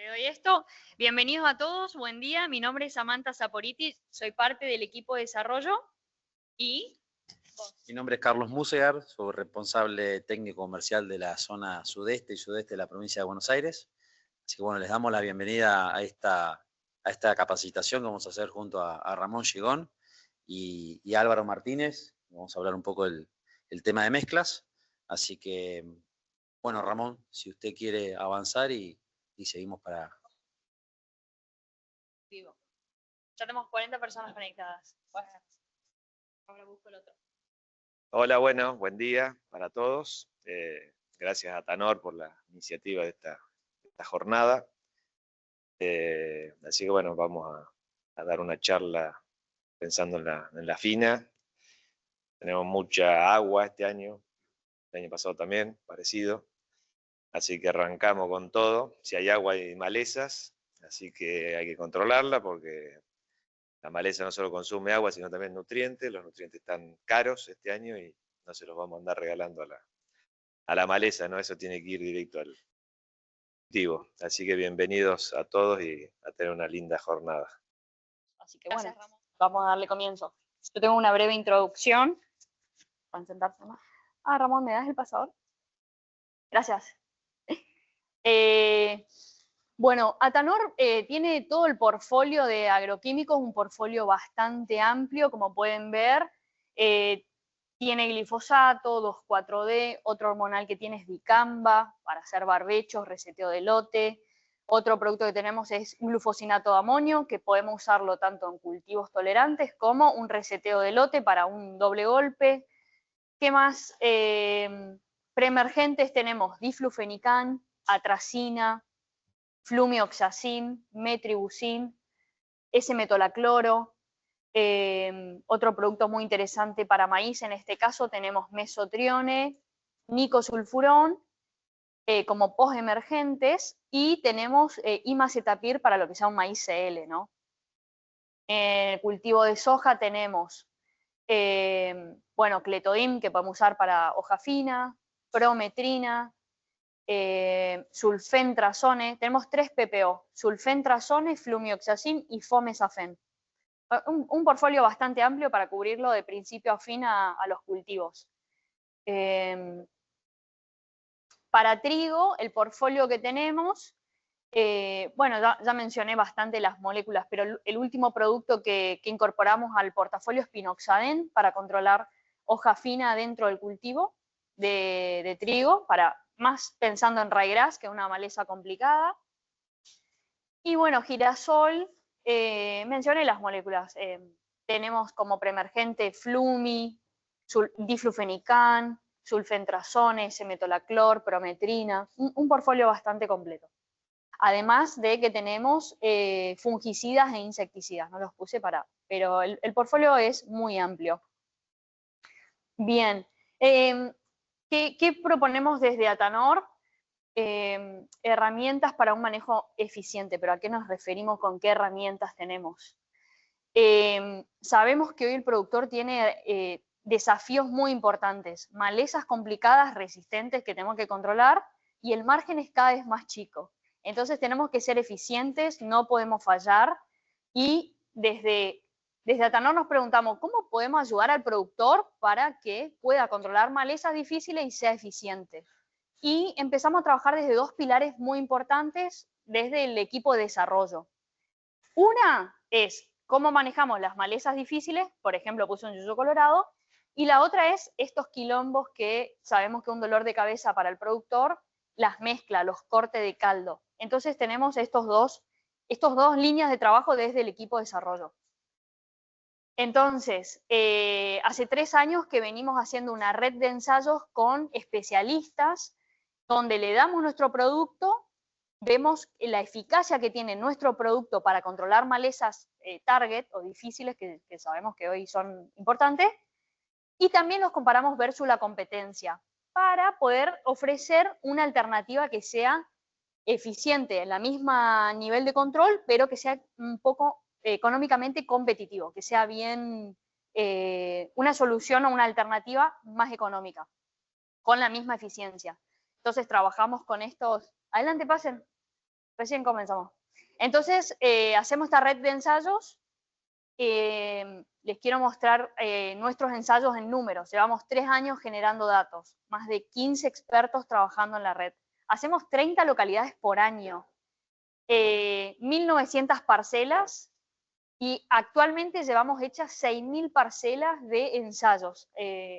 Te doy esto. Bienvenidos a todos, buen día. Mi nombre es Samantha Saporiti, soy parte del equipo de desarrollo y... Mi nombre es Carlos Musegar, soy responsable técnico comercial de la zona sudeste y sudeste de la provincia de Buenos Aires. Así que bueno, les damos la bienvenida a esta capacitación que vamos a hacer junto a Ramón Gigón y Álvaro Martínez. Vamos a hablar un poco del tema de mezclas. Así que, bueno, Ramón, si usted quiere avanzar y seguimos para... Vivo. Ya tenemos 40 personas conectadas. Bueno, ahora busco el otro. Hola, bueno, buen día para todos. Gracias a Tanor por la iniciativa de esta jornada. Así que bueno, vamos a dar una charla pensando en la FINA. Tenemos mucha agua este año, el año pasado también, parecido. Así que arrancamos con todo. Si hay agua hay malezas, así que hay que controlarla porque la maleza no solo consume agua, sino también nutrientes. Los nutrientes están caros este año y no se los vamos a andar regalando a la maleza, ¿no? Eso tiene que ir directo al cultivo. Así que bienvenidos a todos y a tener una linda jornada. Así que bueno, vamos a darle comienzo. Yo tengo una breve introducción. Pueden sentarse más. Ramón, ¿me das el pasador? Gracias. Bueno, Atanor tiene todo el portfolio de agroquímicos, un portfolio bastante amplio, como pueden ver. Tiene glifosato, 2,4-D, otro hormonal que tiene es dicamba, para hacer barbechos, reseteo de lote. Otro producto que tenemos es glufosinato de amonio, que podemos usarlo tanto en cultivos tolerantes como un reseteo de lote para un doble golpe. ¿Qué más? Preemergentes tenemos diflufenican, atracina, flumioxacin, metribuzin, S-metolacloro. Otro producto muy interesante para maíz, en este caso tenemos mesotrione, nicosulfurón, como postemergentes, y tenemos imacetapir para lo que sea un maíz CL, ¿no? En el cultivo de soja tenemos, bueno, clethodim, que podemos usar para hoja fina, prometrina, sulfentrazone. Tenemos 3 PPO, sulfentrazone, flumioxacin y fomesafen. Un portfolio bastante amplio para cubrirlo de principio a fin a los cultivos. Para trigo, el portfolio que tenemos, bueno, ya mencioné bastante las moléculas, pero el último producto que incorporamos al portafolio es pinoxaden para controlar hoja fina dentro del cultivo de trigo, más pensando en ryegrass, que es una maleza complicada. Y bueno, girasol, mencioné las moléculas. Tenemos como preemergente flumi, diflufenican, sulfentrazone, S-metolaclor, prometrina, un portfolio bastante completo. Además de que tenemos fungicidas e insecticidas, no los puse pero el portfolio es muy amplio. Bien, ¿qué proponemos desde Atanor? Herramientas para un manejo eficiente, pero ¿a qué nos referimos con qué herramientas tenemos? Sabemos que hoy el productor tiene desafíos muy importantes, malezas complicadas, resistentes que tenemos que controlar y el margen es cada vez más chico. Entonces tenemos que ser eficientes, no podemos fallar y desde Atanor nos preguntamos cómo podemos ayudar al productor para que pueda controlar malezas difíciles y sea eficiente. Y empezamos a trabajar desde 2 pilares muy importantes desde el equipo de desarrollo. Una es cómo manejamos las malezas difíciles, por ejemplo, puse un yuyo colorado, y la otra es estos quilombos que sabemos que es un dolor de cabeza para el productor, las mezclas, los cortes de caldo. Entonces tenemos estos dos líneas de trabajo desde el equipo de desarrollo. Entonces, hace 3 años que venimos haciendo una red de ensayos con especialistas donde le damos nuestro producto, vemos la eficacia que tiene nuestro producto para controlar malezas target o difíciles, que sabemos que hoy son importantes, y también los comparamos versus la competencia, para poder ofrecer una alternativa que sea eficiente, en la misma nivel de control, pero que sea un poco económicamente competitivo, que sea bien una solución o una alternativa más económica, con la misma eficiencia. Entonces trabajamos con estos... Adelante, pasen. Recién comenzamos. Entonces, hacemos esta red de ensayos. Les quiero mostrar nuestros ensayos en números. Llevamos 3 años generando datos, más de 15 expertos trabajando en la red. Hacemos 30 localidades por año, 1.900 parcelas y actualmente llevamos hechas 6.000 parcelas de ensayos.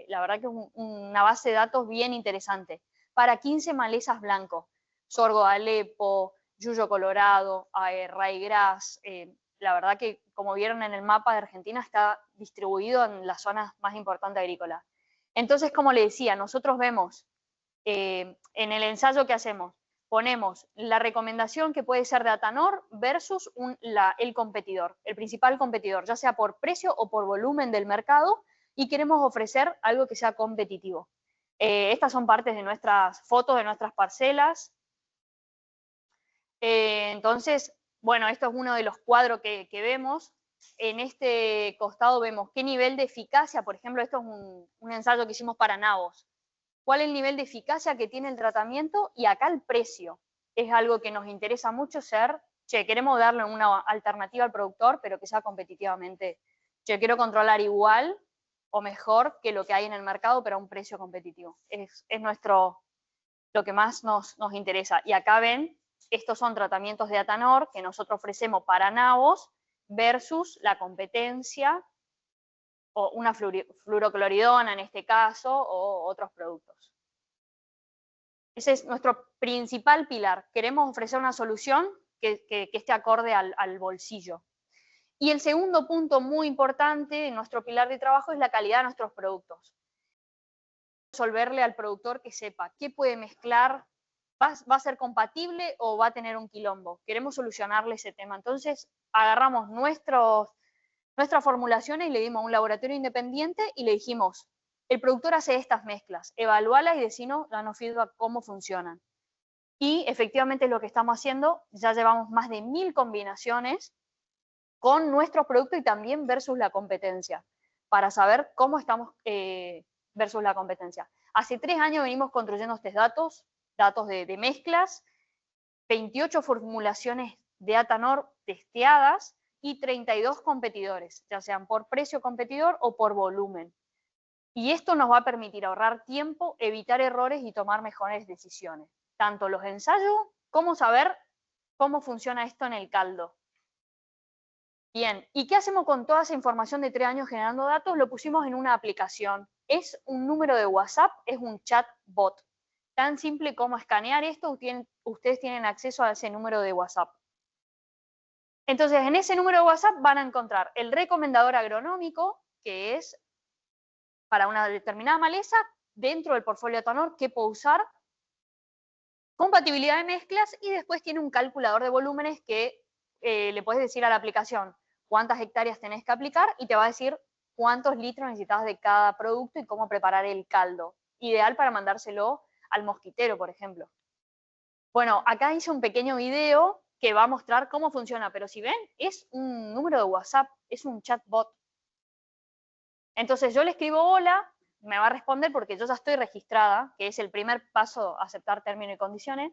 La verdad que es una base de datos bien interesante. Para 15 malezas blancos, sorgo Alepo, yuyo colorado, ryegrass. La verdad que, como vieron en el mapa de Argentina, está distribuido en las zonas más importantes agrícolas. Entonces, como les decía, nosotros vemos en el ensayo que hacemos, ponemos la recomendación que puede ser de Atanor versus el competidor, el principal competidor, ya sea por precio o por volumen del mercado, y queremos ofrecer algo que sea competitivo. Estas son partes de nuestras fotos, de nuestras parcelas. Entonces, bueno, esto es uno de los cuadros que vemos. En este costado vemos qué nivel de eficacia, por ejemplo, esto es un ensayo que hicimos para nabos. ¿Cuál es el nivel de eficacia que tiene el tratamiento? Y acá el precio. Es algo que nos interesa mucho queremos darle una alternativa al productor, pero que sea competitivamente. Quiero controlar igual o mejor que lo que hay en el mercado, pero a un precio competitivo. Es lo que más nos interesa. Y acá ven, estos son tratamientos de Atanor que nosotros ofrecemos para nabos versus la competencia, o una fluorocloridona en este caso, o otros productos. Ese es nuestro principal pilar. Queremos ofrecer una solución que esté acorde al bolsillo. Y el segundo punto muy importante en nuestro pilar de trabajo es la calidad de nuestros productos. Resolverle al productor que sepa qué puede mezclar, va a ser compatible o va a tener un quilombo. Queremos solucionarle ese tema. Entonces, agarramos nuestras formulaciones y le dimos a un laboratorio independiente y le dijimos, el productor hace estas mezclas, evalúalas y decinos, danos feedback cómo funcionan. Y efectivamente es lo que estamos haciendo, ya llevamos más de 1.000 combinaciones con nuestros productos y también versus la competencia, para saber cómo estamos versus la competencia. Hace 3 años venimos construyendo estos datos de mezclas, 28 formulaciones de Atanor testeadas y 32 competidores, ya sean por precio competidor o por volumen. Y esto nos va a permitir ahorrar tiempo, evitar errores y tomar mejores decisiones. Tanto los ensayos como saber cómo funciona esto en el caldo. Bien, ¿y qué hacemos con toda esa información de 3 años generando datos? Lo pusimos en una aplicación. Es un número de WhatsApp, es un chatbot. Tan simple como escanear esto, ustedes tienen acceso a ese número de WhatsApp. Entonces, en ese número de WhatsApp van a encontrar el recomendador agronómico, que es para una determinada maleza, dentro del portfolio Atanor, qué puedo usar, compatibilidad de mezclas, y después tiene un calculador de volúmenes que le puedes decir a la aplicación cuántas hectáreas tenés que aplicar y te va a decir cuántos litros necesitas de cada producto y cómo preparar el caldo. Ideal para mandárselo al mosquitero, por ejemplo. Bueno, acá hice un pequeño video que va a mostrar cómo funciona, pero si ven, es un número de WhatsApp, es un chatbot. Entonces yo le escribo hola, me va a responder porque yo ya estoy registrada, que es el primer paso a aceptar términos y condiciones.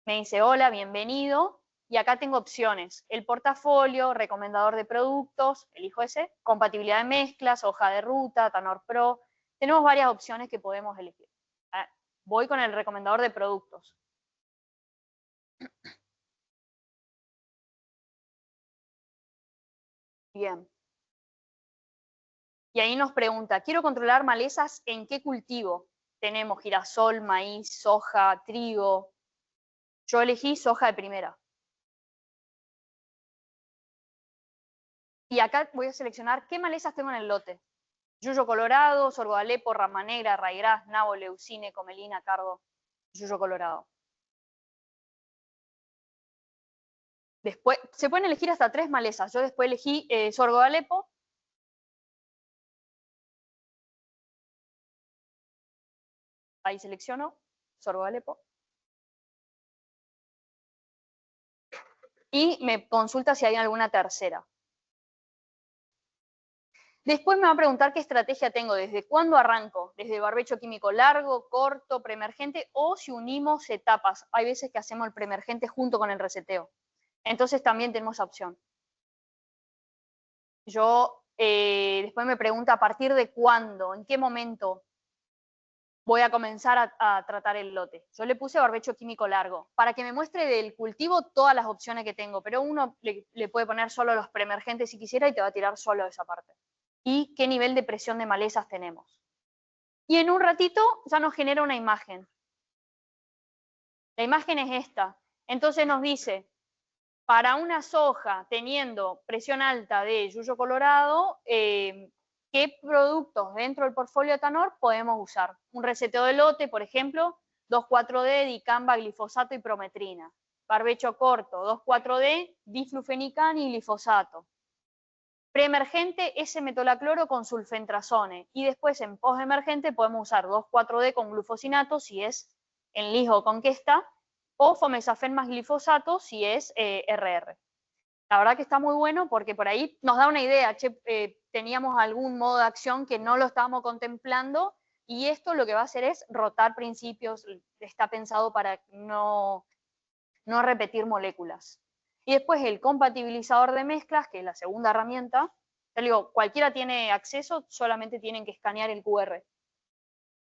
Me dice hola, bienvenido, y acá tengo opciones: el portafolio, recomendador de productos, elijo ese, compatibilidad de mezclas, hoja de ruta, Tanor Pro. Tenemos varias opciones que podemos elegir. Voy con el recomendador de productos. Bien. Y ahí nos pregunta, quiero controlar malezas en qué cultivo. Tenemos girasol, maíz, soja, trigo. Yo elegí soja de primera. Y acá voy a seleccionar qué malezas tengo en el lote. Yuyo colorado, sorgo de Alepo, rama negra, ryegrass, nabo, leucine, comelina, cardo, yuyo colorado. Después, se pueden elegir hasta 3 malezas. Yo después elegí sorgo de Alepo. Ahí selecciono sorgo de Alepo. Y me consulta si hay alguna tercera. Después me va a preguntar qué estrategia tengo, desde cuándo arranco, desde barbecho químico largo, corto, preemergente, o si unimos etapas. Hay veces que hacemos el preemergente junto con el reseteo. Entonces también tenemos esa opción. Después me pregunta a partir de cuándo, en qué momento voy a comenzar a tratar el lote. Yo le puse barbecho químico largo, para que me muestre del cultivo todas las opciones que tengo, pero uno le puede poner solo los preemergentes si quisiera y te va a tirar solo esa parte. Y qué nivel de presión de malezas tenemos. Y en un ratito ya nos genera una imagen. La imagen es esta. Entonces nos dice, para una soja teniendo presión alta de yuyo colorado, ¿qué productos dentro del portfolio de Tanor podemos usar? Un reseteo de lote, por ejemplo, 2,4-D, dicamba, glifosato y prometrina. Barbecho corto, 2,4-D, diflufenican y glifosato. Preemergente, S-metolacloro con sulfentrazone. Y después en postemergente podemos usar 2,4-D con glufosinato si es en lijo o conquista, o fomesafen más glifosato si es RR. La verdad que está muy bueno porque por ahí nos da una idea, teníamos algún modo de acción que no lo estábamos contemplando y esto lo que va a hacer es rotar principios, está pensado para no repetir moléculas. Y después el compatibilizador de mezclas, que es la segunda herramienta. Te digo, cualquiera tiene acceso, solamente tienen que escanear el QR.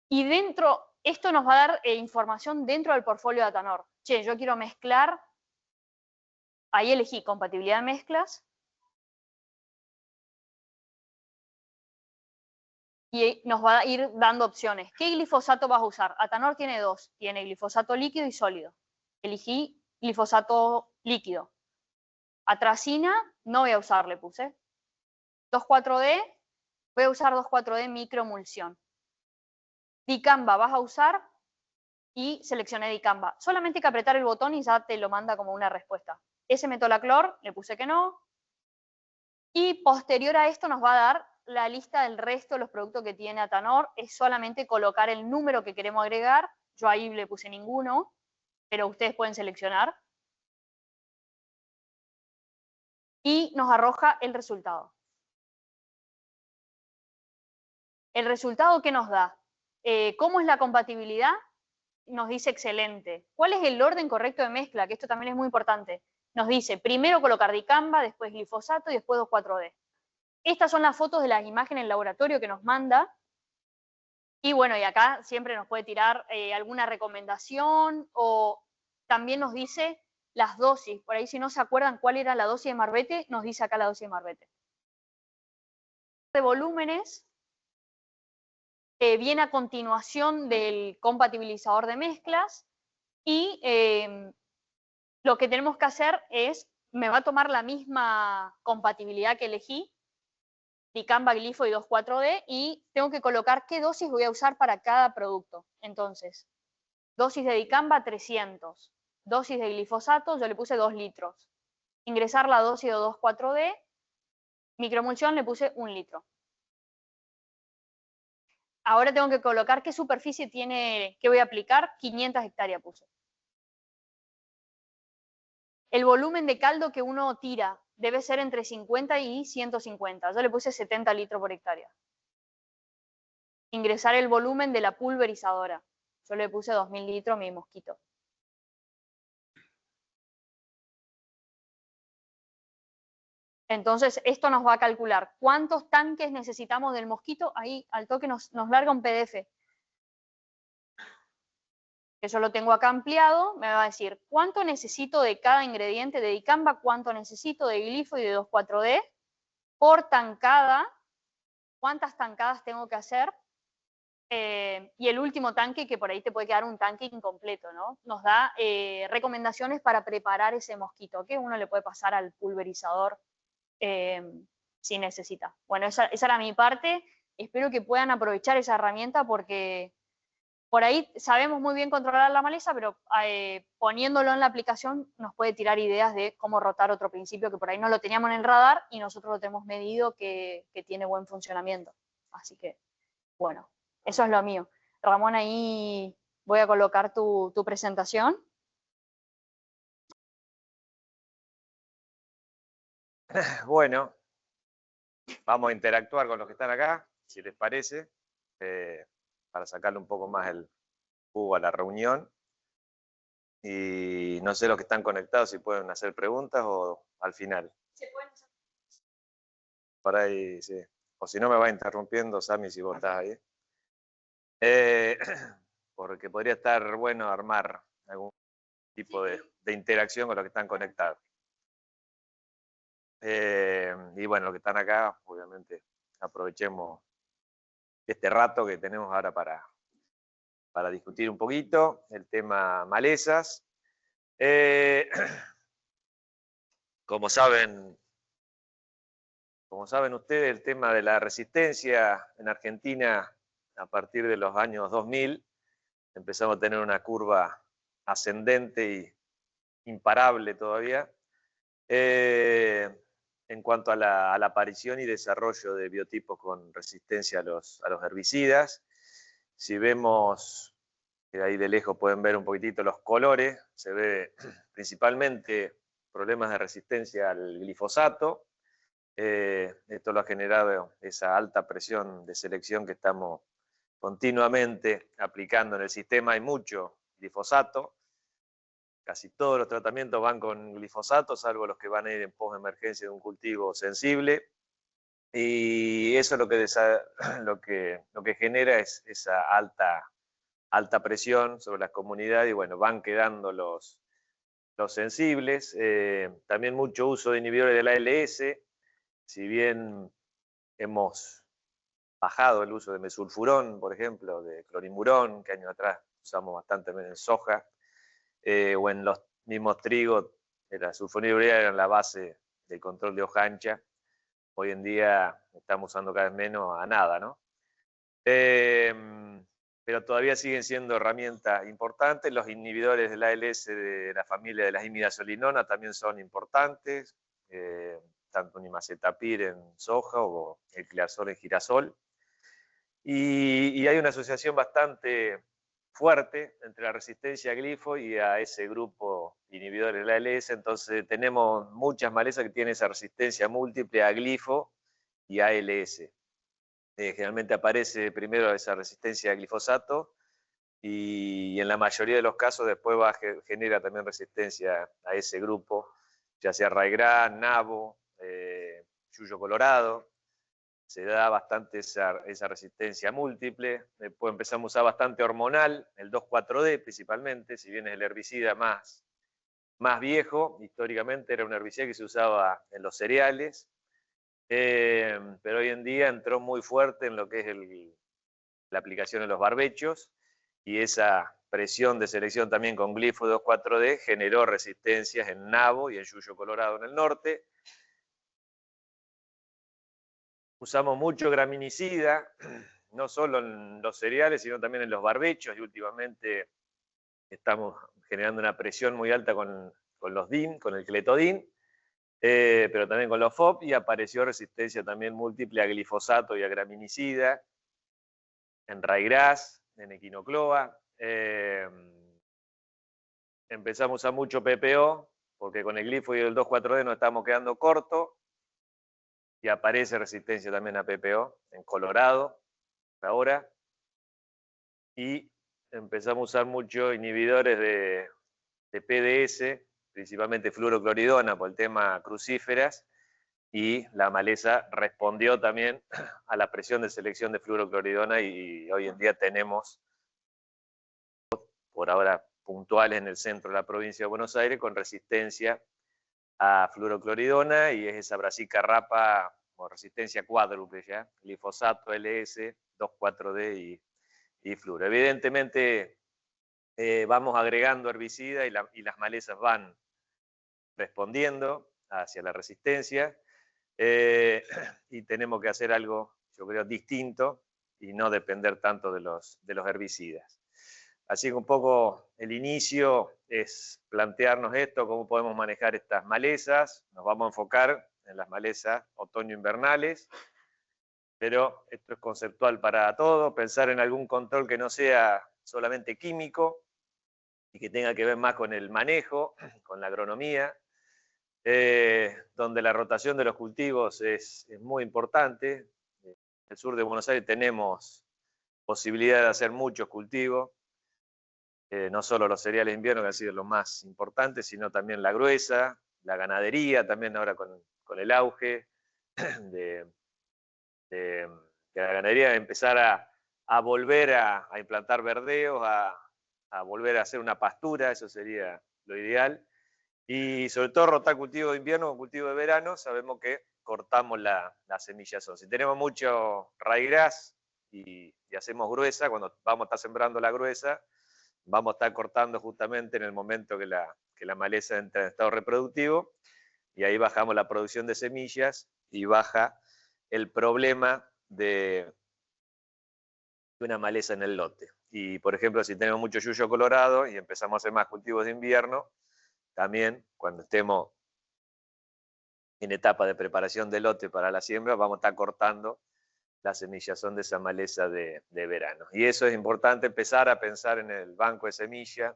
Y esto nos va a dar información dentro del portfolio de Atanor. Che, yo quiero mezclar, ahí elegí compatibilidad de mezclas. Y nos va a ir dando opciones. ¿Qué glifosato vas a usar? Atanor tiene dos, tiene glifosato líquido y sólido. Elegí glifosato líquido. Atracina, no voy a usar, le puse. 2,4-D, voy a usar 2,4-D microemulsión. Dicamba vas a usar y seleccioné dicamba. Solamente hay que apretar el botón y ya te lo manda como una respuesta. S-metolaclor, le puse que no. Y posterior a esto nos va a dar la lista del resto de los productos que tiene Atanor. Es solamente colocar el número que queremos agregar. Yo ahí le puse ninguno, pero ustedes pueden seleccionar. Y nos arroja el resultado. ¿El resultado qué nos da? ¿Cómo es la compatibilidad? Nos dice excelente. ¿Cuál es el orden correcto de mezcla? Que esto también es muy importante. Nos dice primero colocar dicamba, después glifosato y después 2,4-D. Estas son las fotos de las imágenes en laboratorio que nos manda. Y bueno, y acá siempre nos puede tirar alguna recomendación o también nos dice las dosis. Por ahí si no se acuerdan cuál era la dosis de Marbete, nos dice acá la dosis de Marbete. De volúmenes viene a continuación del compatibilizador de mezclas y lo que tenemos que hacer es, me va a tomar la misma compatibilidad que elegí, dicamba, glifo y 2,4-D, y tengo que colocar qué dosis voy a usar para cada producto. Entonces, dosis de dicamba 300, dosis de glifosato, yo le puse 2 litros. Ingresar la dosis de 2,4-D, microemulsión le puse 1 litro. Ahora tengo que colocar qué superficie tiene, qué voy a aplicar, 500 hectáreas puse. El volumen de caldo que uno tira debe ser entre 50 y 150. Yo le puse 70 litros por hectárea. Ingresar el volumen de la pulverizadora. Yo le puse 2000 litros mi mosquito. Entonces, esto nos va a calcular cuántos tanques necesitamos del mosquito. Ahí al toque nos larga un PDF. Que yo lo tengo acá ampliado, me va a decir cuánto necesito de cada ingrediente de dicamba, cuánto necesito de glifo y de 2,4-D por tancada, cuántas tancadas tengo que hacer, y el último tanque, que por ahí te puede quedar un tanque incompleto, ¿no? Nos da recomendaciones para preparar ese mosquito, que uno le puede pasar al pulverizador si necesita. Bueno, esa era mi parte. Espero que puedan aprovechar esa herramienta porque por ahí sabemos muy bien controlar la maleza, pero poniéndolo en la aplicación nos puede tirar ideas de cómo rotar otro principio que por ahí no lo teníamos en el radar y nosotros lo tenemos medido que tiene buen funcionamiento. Así que, bueno, eso es lo mío. Ramón, ahí voy a colocar tu presentación. Bueno, vamos a interactuar con los que están acá, si les parece, para sacarle un poco más el jugo a la reunión. Y no sé los que están conectados si pueden hacer preguntas o al final. Se pueden hacer. Por ahí, sí. O si no me va interrumpiendo, Sami, si vos estás ahí. Porque podría estar bueno armar algún tipo de interacción con los que están conectados. Y bueno, los que están acá, obviamente, aprovechemos este rato que tenemos ahora para discutir un poquito el tema malezas. Como saben ustedes, el tema de la resistencia en Argentina a partir de los años 2000 empezamos a tener una curva ascendente y imparable todavía en cuanto a la aparición y desarrollo de biotipos con resistencia a los herbicidas. Si vemos, ahí de lejos pueden ver un poquitito los colores, se ve principalmente problemas de resistencia al glifosato. Esto lo ha generado esa alta presión de selección que estamos continuamente aplicando en el sistema. Hay mucho glifosato, casi todos los tratamientos van con glifosato, salvo los que van a ir en post-emergencia de un cultivo sensible. Y eso es lo que genera es esa alta presión sobre las comunidades y bueno, van quedando los sensibles. También mucho uso de inhibidores de la ALS, si bien hemos bajado el uso de mesulfurón, por ejemplo, de clorimurón, que años atrás usamos bastante en soja, o en los mismos trigos, la sulfonidura era la base del control de hoja ancha. Hoy en día estamos usando cada vez menos a nada, ¿no? Pero todavía siguen siendo herramientas importantes. Los inhibidores del ALS de la familia de las imidazolinonas también son importantes, tanto un imacetapir en soja o el clearzol en girasol. Y hay una asociación bastante fuerte entre la resistencia a glifo y a ese grupo inhibidores del ALS. Entonces tenemos muchas malezas que tienen esa resistencia múltiple a glifo y a ALS. Generalmente aparece primero esa resistencia a glifosato y en la mayoría de los casos después genera también resistencia a ese grupo, ya sea ryegrass, nabo, yuyo colorado. Se da bastante esa resistencia múltiple. Después empezamos a usar bastante hormonal, el 2,4-D principalmente, si bien es el herbicida más viejo, históricamente era un herbicida que se usaba en los cereales, pero hoy en día entró muy fuerte en lo que es la aplicación en los barbechos, y esa presión de selección también con glifo 2,4-D generó resistencias en nabo y en yuyo colorado en el norte. Usamos mucho graminicida, no solo en los cereales, sino también en los barbechos, y últimamente estamos generando una presión muy alta con los DIN, con el cletodin, pero también con los FOP, y apareció resistencia también múltiple a glifosato y a graminicida, en ryegrass, en equinocloa. Empezamos a usar mucho PPO, porque con el glifo y el 2,4-D nos estamos quedando cortos, y aparece resistencia también a PPO en Colorado ahora, y empezamos a usar mucho inhibidores de PDS, principalmente fluorocloridona por el tema crucíferas, y la maleza respondió también a la presión de selección de fluorocloridona y hoy en día tenemos, por ahora puntuales en el centro de la provincia de Buenos Aires, con resistencia a fluorocloridona, y es esa Brassica rapa con resistencia cuádruple ya, glifosato, LS, 2,4-D y fluoro. Evidentemente vamos agregando herbicida y las malezas van respondiendo hacia la resistencia, y tenemos que hacer algo, yo creo, distinto y no depender tanto de los herbicidas. Así que un poco el inicio es plantearnos esto, cómo podemos manejar estas malezas. Nos vamos a enfocar en las malezas otoño-invernales, pero esto es conceptual para todo, pensar en algún control que no sea solamente químico y que tenga que ver más con el manejo, con la agronomía. donde la rotación de los cultivos es muy importante. En el sur de Buenos Aires tenemos posibilidad de hacer muchos cultivos, no solo los cereales de invierno, que han sido los más importantes, sino también la gruesa, la ganadería, también ahora con el auge de la ganadería, empezar a volver a implantar verdeos, a volver a hacer una pastura, eso sería lo ideal. Y sobre todo rotar cultivo de invierno con cultivo de verano, sabemos que cortamos la semillazón. Si tenemos mucho raíz y hacemos gruesa, cuando vamos a estar sembrando la gruesa, vamos a estar cortando justamente en el momento que la maleza entra en estado reproductivo, y ahí bajamos la producción de semillas y baja el problema de una maleza en el lote. Y por ejemplo, si tenemos mucho yuyo colorado y empezamos a hacer más cultivos de invierno, también cuando estemos en etapa de preparación del lote para la siembra, vamos a estar cortando la semillazón de esa maleza de verano. Y eso es importante, empezar a pensar en el banco de semilla.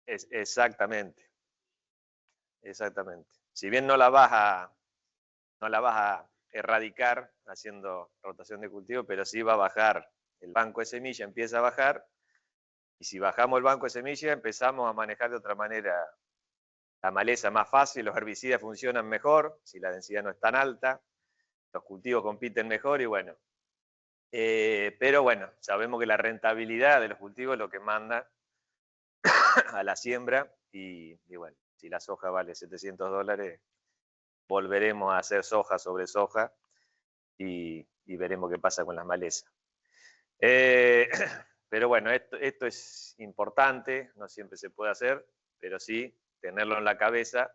Exactamente, exactamente. Si bien no la vas a erradicar haciendo rotación de cultivo, pero sí va a bajar el banco de semilla, empieza a bajar, y si bajamos el banco de semilla empezamos a manejar de otra manera la maleza más fácil, los herbicidas funcionan mejor, si la densidad no es tan alta, los cultivos compiten mejor y bueno. Pero bueno, sabemos que la rentabilidad de los cultivos es lo que manda a la siembra y bueno, si la soja vale $700, volveremos a hacer soja sobre soja y veremos qué pasa con las malezas. Pero bueno, esto es importante, no siempre se puede hacer, pero sí tenerlo en la cabeza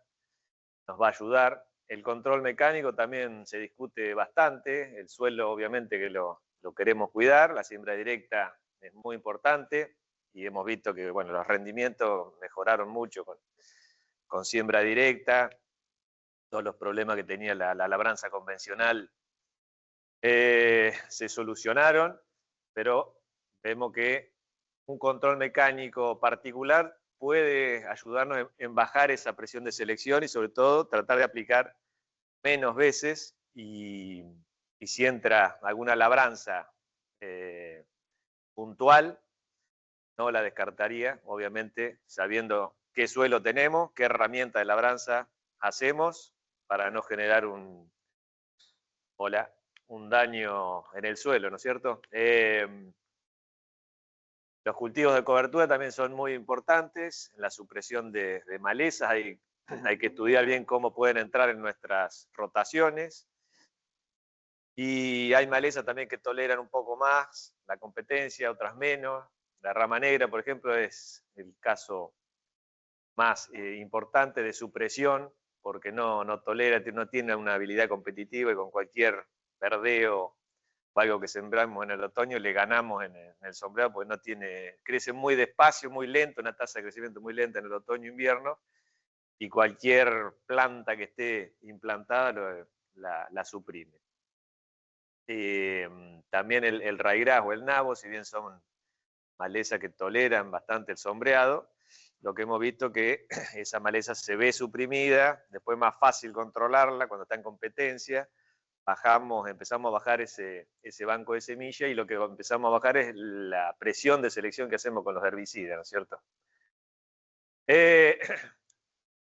nos va a ayudar. El control mecánico también se discute bastante, el suelo obviamente que lo queremos cuidar, la siembra directa es muy importante y hemos visto que bueno, los rendimientos mejoraron mucho con siembra directa, todos los problemas que tenía la labranza convencional se solucionaron, pero vemos que un control mecánico particular puede ayudarnos en bajar esa presión de selección y sobre todo tratar de aplicar menos veces y si entra alguna labranza puntual, no la descartaría, obviamente sabiendo qué suelo tenemos, qué herramienta de labranza hacemos para no generar un daño en el suelo, ¿no es cierto? Los cultivos de cobertura también son muy importantes, en la supresión de malezas, hay que estudiar bien cómo pueden entrar en nuestras rotaciones, y hay malezas también que toleran un poco más la competencia, otras menos. La rama negra, por ejemplo, es el caso más importante de supresión, porque no tolera, no tiene una habilidad competitiva y con cualquier verdeo o algo que sembramos en el otoño le ganamos en el sombreado, porque no tiene, crece muy despacio, muy lento, una tasa de crecimiento muy lenta en el otoño-invierno, y cualquier planta que esté implantada la suprime. También el raigraz o el nabo, si bien son malezas que toleran bastante el sombreado, lo que hemos visto que esa maleza se ve suprimida, después es más fácil controlarla cuando está en competencia, empezamos a bajar ese banco de semilla, y lo que empezamos a bajar es la presión de selección que hacemos con los herbicidas, ¿no es cierto?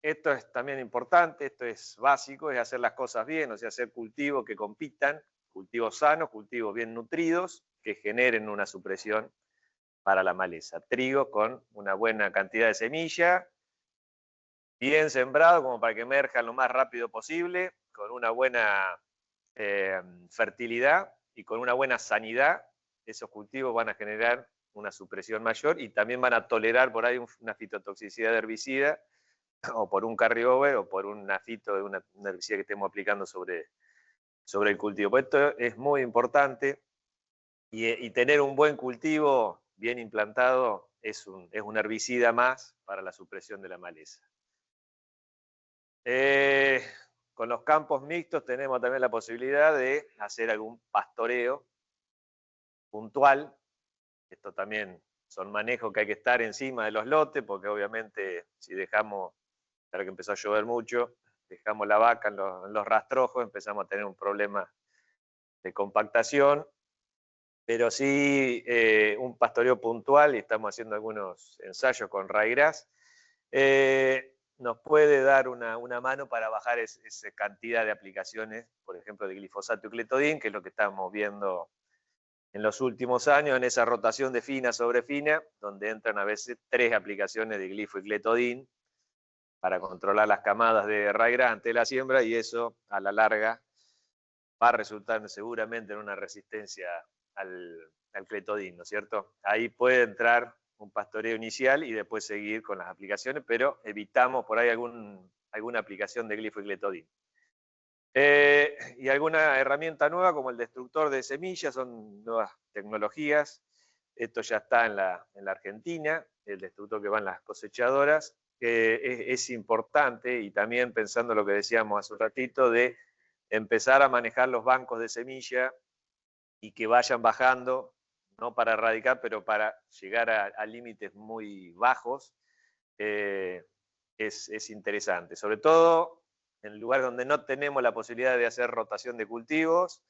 Esto es también importante, esto es básico, es hacer las cosas bien, o sea, hacer cultivos que compitan, cultivos sanos, cultivos bien nutridos, que generen una supresión para la maleza. Trigo con una buena cantidad de semilla, bien sembrado como para que emerjan lo más rápido posible, con una buena fertilidad y con una buena sanidad. Esos cultivos van a generar una supresión mayor y también van a tolerar por ahí una fitotoxicidad de herbicida, o por un carryover o por un fito de una herbicida que estemos aplicando sobre el cultivo. Pues esto es muy importante, y tener un buen cultivo bien implantado es un herbicida más para la supresión de la maleza. Con los campos mixtos tenemos también la posibilidad de hacer algún pastoreo puntual, Esto también son manejos que hay que estar encima de los lotes, porque obviamente si dejamos, ahora que empezó a llover mucho, dejamos la vaca en los rastrojos, empezamos a tener un problema de compactación, pero sí un pastoreo puntual, y estamos haciendo algunos ensayos con ryegrass, nos puede dar una mano para bajar esa cantidad de aplicaciones, por ejemplo, de glifosato y cletodin, que es lo que estamos viendo en los últimos años, en esa rotación de fina sobre fina, donde entran a veces 3 aplicaciones de glifo y cletodin para controlar las camadas de ryegrass antes de la siembra, y eso a la larga va a resultar seguramente en una resistencia al cletodin, ¿no es cierto? Ahí puede entrar un pastoreo inicial y después seguir con las aplicaciones, pero evitamos por ahí alguna aplicación de glifo y cletodin. Y alguna herramienta nueva como el destructor de semillas, son nuevas tecnologías. Esto ya está en la Argentina, el destructor que va en las cosechadoras. Es importante, y también pensando lo que decíamos hace un ratito, de empezar a manejar los bancos de semilla y que vayan bajando, no para erradicar, pero para llegar a límites muy bajos, es interesante. Sobre todo en lugares donde no tenemos la posibilidad de hacer rotación de cultivos,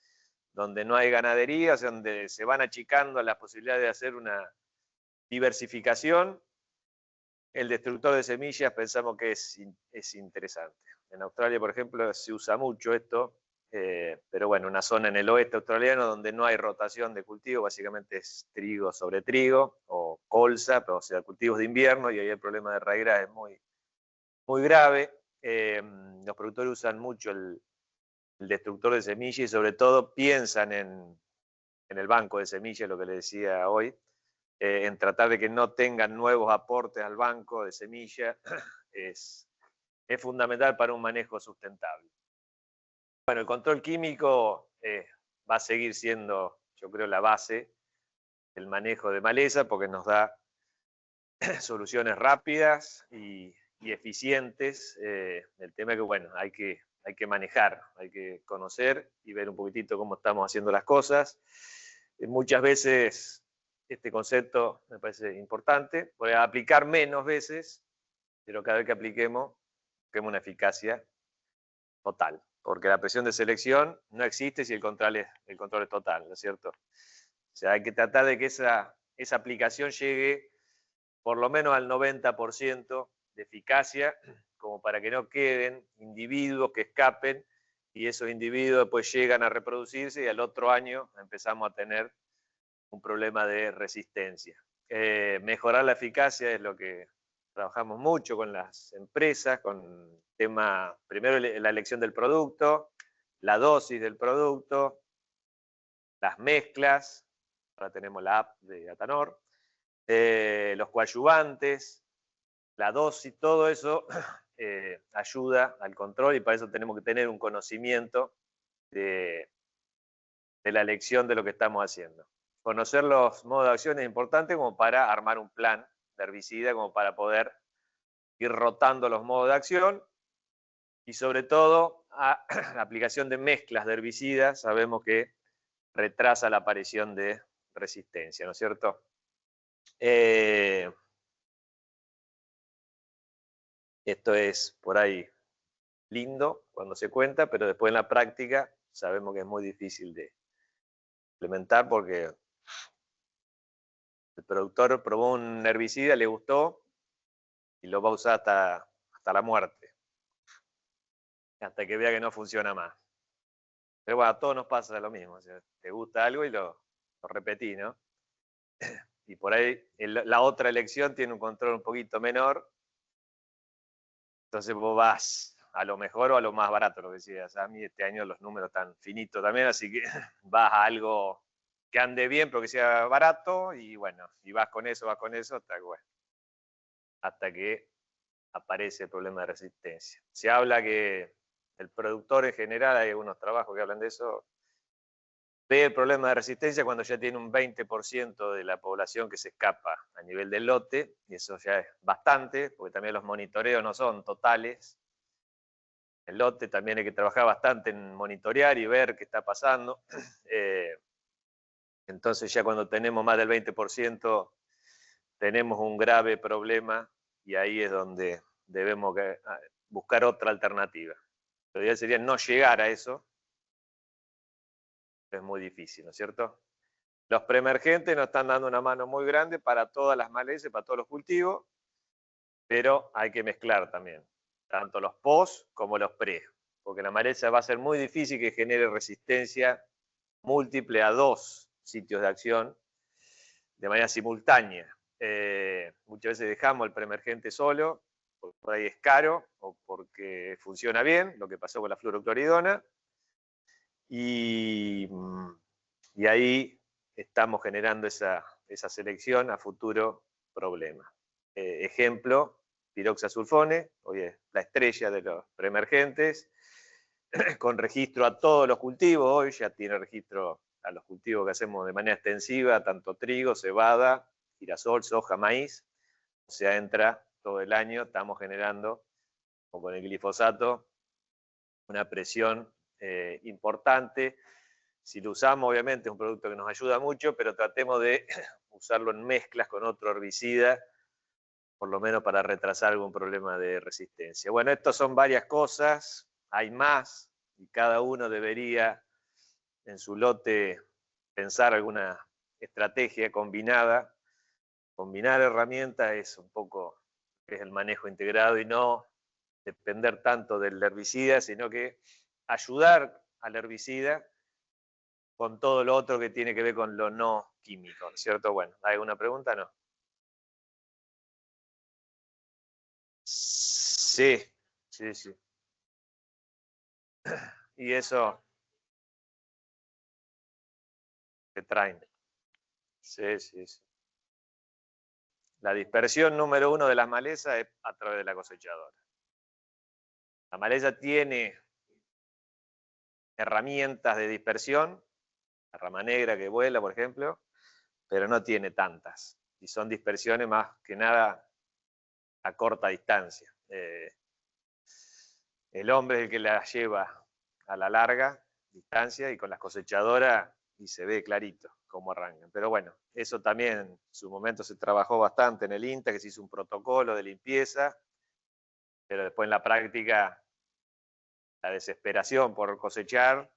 donde no hay ganadería, o sea, donde se van achicando las posibilidades de hacer una diversificación, el destructor de semillas pensamos que es interesante. En Australia, por ejemplo, se usa mucho esto, pero bueno, una zona en el oeste australiano donde no hay rotación de cultivo, básicamente es trigo sobre trigo, o colza, o sea, cultivos de invierno, y ahí el problema de ryegrass es muy grave. Los productores usan mucho el destructor de semillas y sobre todo piensan en el banco de semillas, lo que les decía hoy, en tratar de que no tengan nuevos aportes al banco de semilla, es fundamental para un manejo sustentable. Bueno, el control químico va a seguir siendo, yo creo, la base del manejo de maleza, porque nos da soluciones rápidas y eficientes. El tema es que, bueno, hay que manejar, hay que conocer y ver un poquitito cómo estamos haciendo las cosas. Muchas veces este concepto me parece importante, puede aplicar menos veces, pero cada vez que apliquemos, busquemos una eficacia total, porque la presión de selección no existe si el control es total, ¿no es cierto? O sea, hay que tratar de que esa aplicación llegue por lo menos al 90% de eficacia, como para que no queden individuos que escapen, y esos individuos después llegan a reproducirse y al otro año empezamos a tener un problema de resistencia. Mejorar la eficacia es lo que trabajamos mucho con las empresas, con el tema, primero la elección del producto, la dosis del producto, las mezclas, ahora tenemos la app de Atanor, los coadyuvantes, la dosis, todo eso ayuda al control, y para eso tenemos que tener un conocimiento de la elección de lo que estamos haciendo. Conocer los modos de acción es importante como para armar un plan de herbicida, como para poder ir rotando los modos de acción, y sobre todo la aplicación de mezclas de herbicidas sabemos que retrasa la aparición de resistencia, ¿no es cierto? Esto es por ahí lindo cuando se cuenta, pero después en la práctica sabemos que es muy difícil de implementar, porque el productor probó un herbicida, le gustó y lo va a usar hasta la muerte, hasta que vea que no funciona más. Pero bueno, a todos nos pasa lo mismo, o sea, te gusta algo y lo repetís, ¿no? Y por ahí la otra elección tiene un control un poquito menor, entonces vos vas a lo mejor o a lo más barato, lo que decías. A mí este año los números están finitos también, así que vas a algo que ande bien, pero que sea barato, y bueno, y vas con eso, hasta que aparece el problema de resistencia. Se habla que el productor en general, hay algunos trabajos que hablan de eso, ve el problema de resistencia cuando ya tiene un 20% de la población que se escapa a nivel del lote, y eso ya es bastante, porque también los monitoreos no son totales. El lote también hay que trabajar bastante en monitorear y ver qué está pasando. Entonces ya cuando tenemos más del 20% tenemos un grave problema y ahí es donde debemos buscar otra alternativa. Lo ideal sería no llegar a eso, es muy difícil, ¿no es cierto? Los preemergentes nos están dando una mano muy grande para todas las malezas, para todos los cultivos, pero hay que mezclar también, tanto los post como los pre, porque la maleza va a ser muy difícil que genere resistencia múltiple a 2 sitios de acción de manera simultánea. Muchas veces dejamos el preemergente solo, porque por ahí es caro o porque funciona bien, lo que pasó con la fluorocloridona, y ahí estamos generando esa selección a futuro problema. Ejemplo, piroxasulfone, hoy es la estrella de los preemergentes, con registro a todos los cultivos, hoy ya tiene registro a los cultivos que hacemos de manera extensiva, tanto trigo, cebada, girasol, soja, maíz, o sea, entra todo el año, estamos generando, como con el glifosato, una presión importante. Si lo usamos, obviamente es un producto que nos ayuda mucho, pero tratemos de usarlo en mezclas con otro herbicida, por lo menos para retrasar algún problema de resistencia. Bueno, estas son varias cosas, hay más, y cada uno debería en su lote pensar alguna estrategia combinada. Combinar herramientas es un poco es el manejo integrado y no depender tanto del herbicida, sino que ayudar al herbicida con todo lo otro que tiene que ver con lo no químico, ¿cierto? Bueno, ¿hay alguna pregunta? No. Sí, sí, sí. Y eso que traen. Sí, sí, sí. La dispersión número 1 de las malezas es a través de la cosechadora. La maleza tiene herramientas de dispersión, la rama negra que vuela, por ejemplo, pero no tiene tantas. Y son dispersiones más que nada a corta distancia. El hombre es el que la lleva a la larga distancia y con las cosechadoras y se ve clarito cómo arrancan. Pero bueno, eso también en su momento se trabajó bastante en el INTA, que se hizo un protocolo de limpieza, pero después en la práctica la desesperación por cosechar,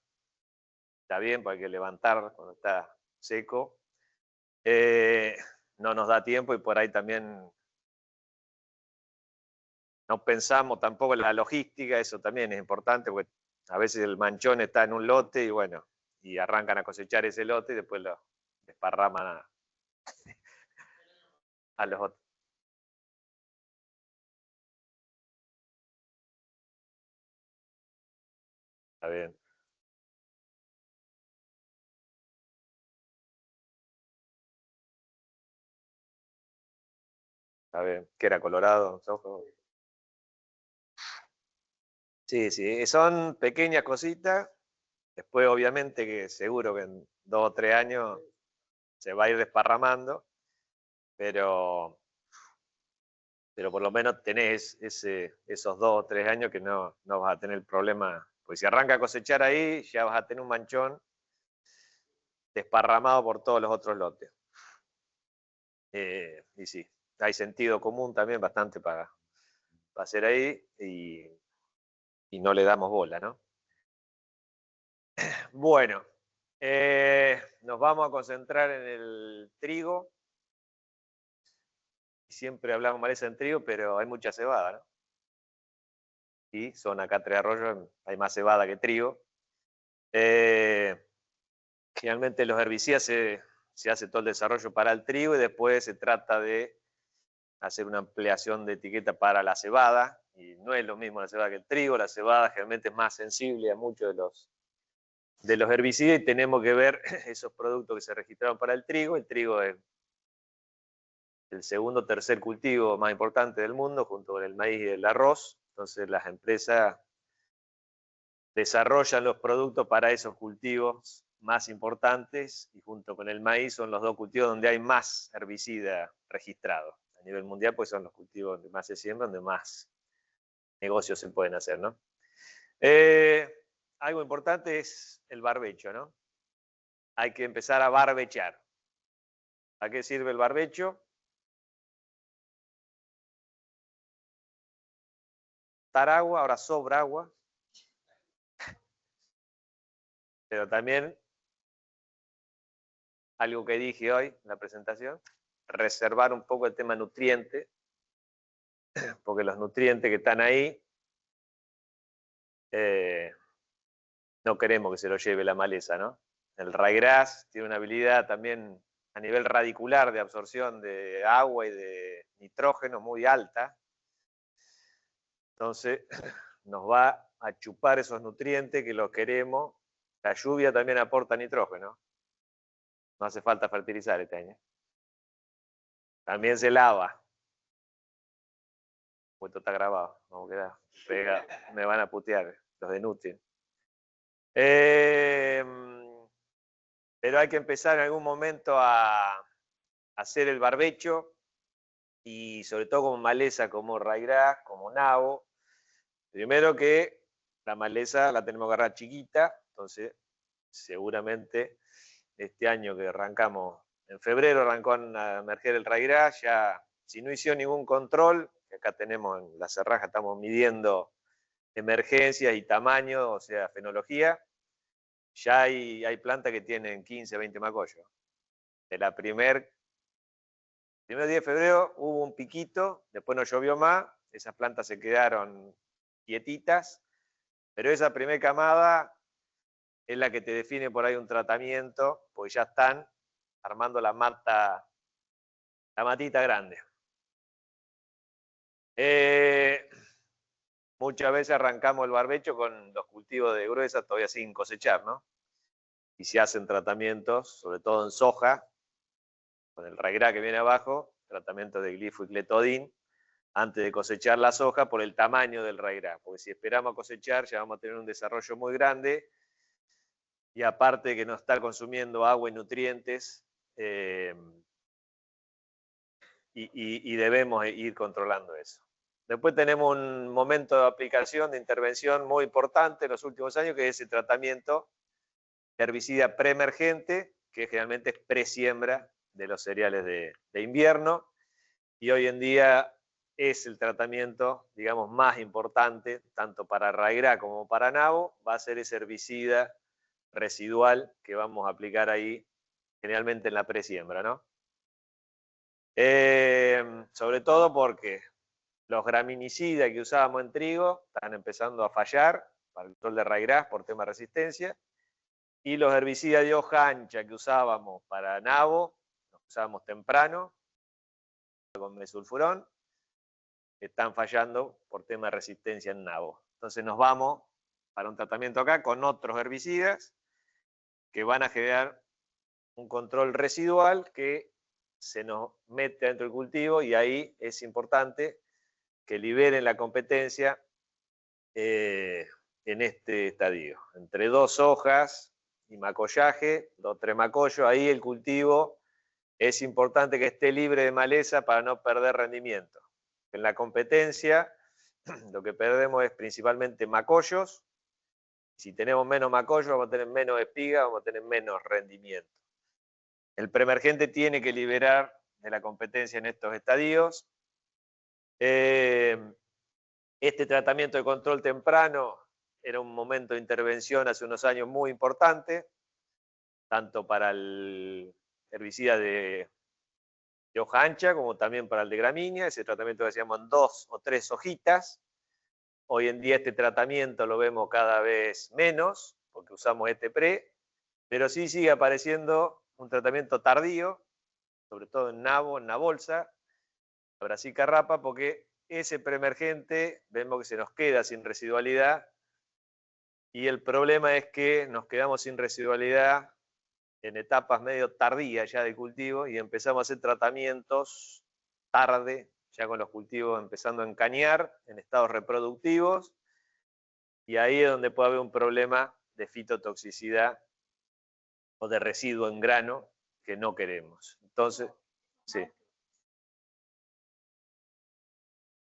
está bien, porque hay que levantar cuando está seco, no nos da tiempo y por ahí también no pensamos tampoco en la logística, eso también es importante, porque a veces el manchón está en un lote y bueno, y arrancan a cosechar ese lote y después lo desparraman a los otros. Está bien, está bien. ¿Qué era Colorado? Sí, sí, son pequeñas cositas. Después, obviamente, que seguro que en 2 o 3 años se va a ir desparramando, pero por lo menos tenés esos 2 o 3 años que no vas a tener el problema. Pues si arranca a cosechar ahí, ya vas a tener un manchón desparramado por todos los otros lotes. Y sí, hay sentido común también bastante para hacer ahí y no le damos bola, ¿no? Bueno, nos vamos a concentrar en el trigo. Siempre hablamos maleza en trigo, pero hay mucha cebada, ¿no? Y son acá Tres Arroyos, hay más cebada que trigo. Generalmente los herbicidas se hace todo el desarrollo para el trigo y después se trata de hacer una ampliación de etiqueta para la cebada, y no es lo mismo la cebada que el trigo. La cebada generalmente es más sensible a muchos de los herbicidas y tenemos que ver esos productos que se registraron para el trigo. El trigo es el segundo o tercer cultivo más importante del mundo, junto con el maíz y el arroz. Entonces las empresas desarrollan los productos para esos cultivos más importantes y junto con el maíz son los 2 cultivos donde hay más herbicida registrado. A nivel mundial, pues son los cultivos donde más se siembran, donde más negocios se pueden hacer, ¿no? Algo importante es el barbecho, ¿no? hay que empezar a barbechar. ¿A qué sirve el barbecho? Dar agua, ahora sobra agua, pero también algo que dije hoy en la presentación, reservar un poco el tema nutriente, porque los nutrientes que están ahí no queremos que se lo lleve la maleza, ¿no? El ryegrass tiene una habilidad también a nivel radicular de absorción de agua y de nitrógeno muy alta. Entonces nos va a chupar esos nutrientes que los queremos. La lluvia también aporta nitrógeno. No hace falta fertilizar este año. También se lava. Esto está grabado, vamos a quedar pegado. Me van a putear los de Nutri. Pero hay que empezar en algún momento a hacer el barbecho y sobre todo como maleza, como ryegrass, como nabo. Primero que la maleza la tenemos que agarrar chiquita, entonces seguramente este año que arrancamos, en febrero arrancó a emerger el ryegrass, ya si no hicieron ningún control, que acá tenemos en la cerraja, estamos midiendo emergencias y tamaño, o sea, fenología, ya hay plantas que tienen 15, 20 macollos. De la primer día de febrero hubo un piquito, después no llovió más, esas plantas se quedaron quietitas, pero esa primera camada es la que te define por ahí un tratamiento, porque ya están armando la matita grande. Muchas veces arrancamos el barbecho con los cultivos de gruesa todavía sin cosechar, ¿no? Y se hacen tratamientos, sobre todo en soja, con el ryegrass que viene abajo, tratamiento de glifo y cletodin, antes de cosechar la soja por el tamaño del ryegrass, porque si esperamos a cosechar ya vamos a tener un desarrollo muy grande y aparte que no está consumiendo agua y nutrientes y debemos ir controlando eso. Después tenemos un momento de aplicación, de intervención muy importante en los últimos años, que es el tratamiento de herbicida preemergente, que generalmente es presiembra de los cereales de invierno, y hoy en día es el tratamiento, digamos, más importante, tanto para ryegrass como para nabo, va a ser ese herbicida residual que vamos a aplicar ahí, generalmente en la presiembra, ¿no? Sobre todo porque los graminicidas que usábamos en trigo están empezando a fallar para el control de ryegrass por tema de resistencia, y los herbicidas de hoja ancha que usábamos para nabo, los usábamos temprano, con mesulfurón, están fallando por tema de resistencia en nabo. Entonces nos vamos para un tratamiento acá con otros herbicidas que van a generar un control residual que se nos mete dentro del cultivo y ahí es importante que liberen la competencia en este estadio. Entre 2 hojas y macollaje, 2 o 3 macollos, ahí el cultivo es importante que esté libre de maleza para no perder rendimiento. En la competencia lo que perdemos es principalmente macollos. Si tenemos menos macollos vamos a tener menos espiga, vamos a tener menos rendimiento. El preemergente tiene que liberar de la competencia en estos estadios. Este tratamiento de control temprano era un momento de intervención hace unos años muy importante, tanto para el herbicida de hoja ancha como también para el de gramínea. Ese tratamiento lo hacíamos en 2 o 3 hojitas. Hoy en día este tratamiento lo vemos cada vez menos, porque usamos este pre, pero sí sigue apareciendo un tratamiento tardío, sobre todo en nabo, en la bolsa, Brasil carrapa, porque ese preemergente vemos que se nos queda sin residualidad y el problema es que nos quedamos sin residualidad en etapas medio tardías ya del cultivo y empezamos a hacer tratamientos tarde, ya con los cultivos empezando a encañar en estados reproductivos, y ahí es donde puede haber un problema de fitotoxicidad o de residuo en grano que no queremos. Entonces, sí.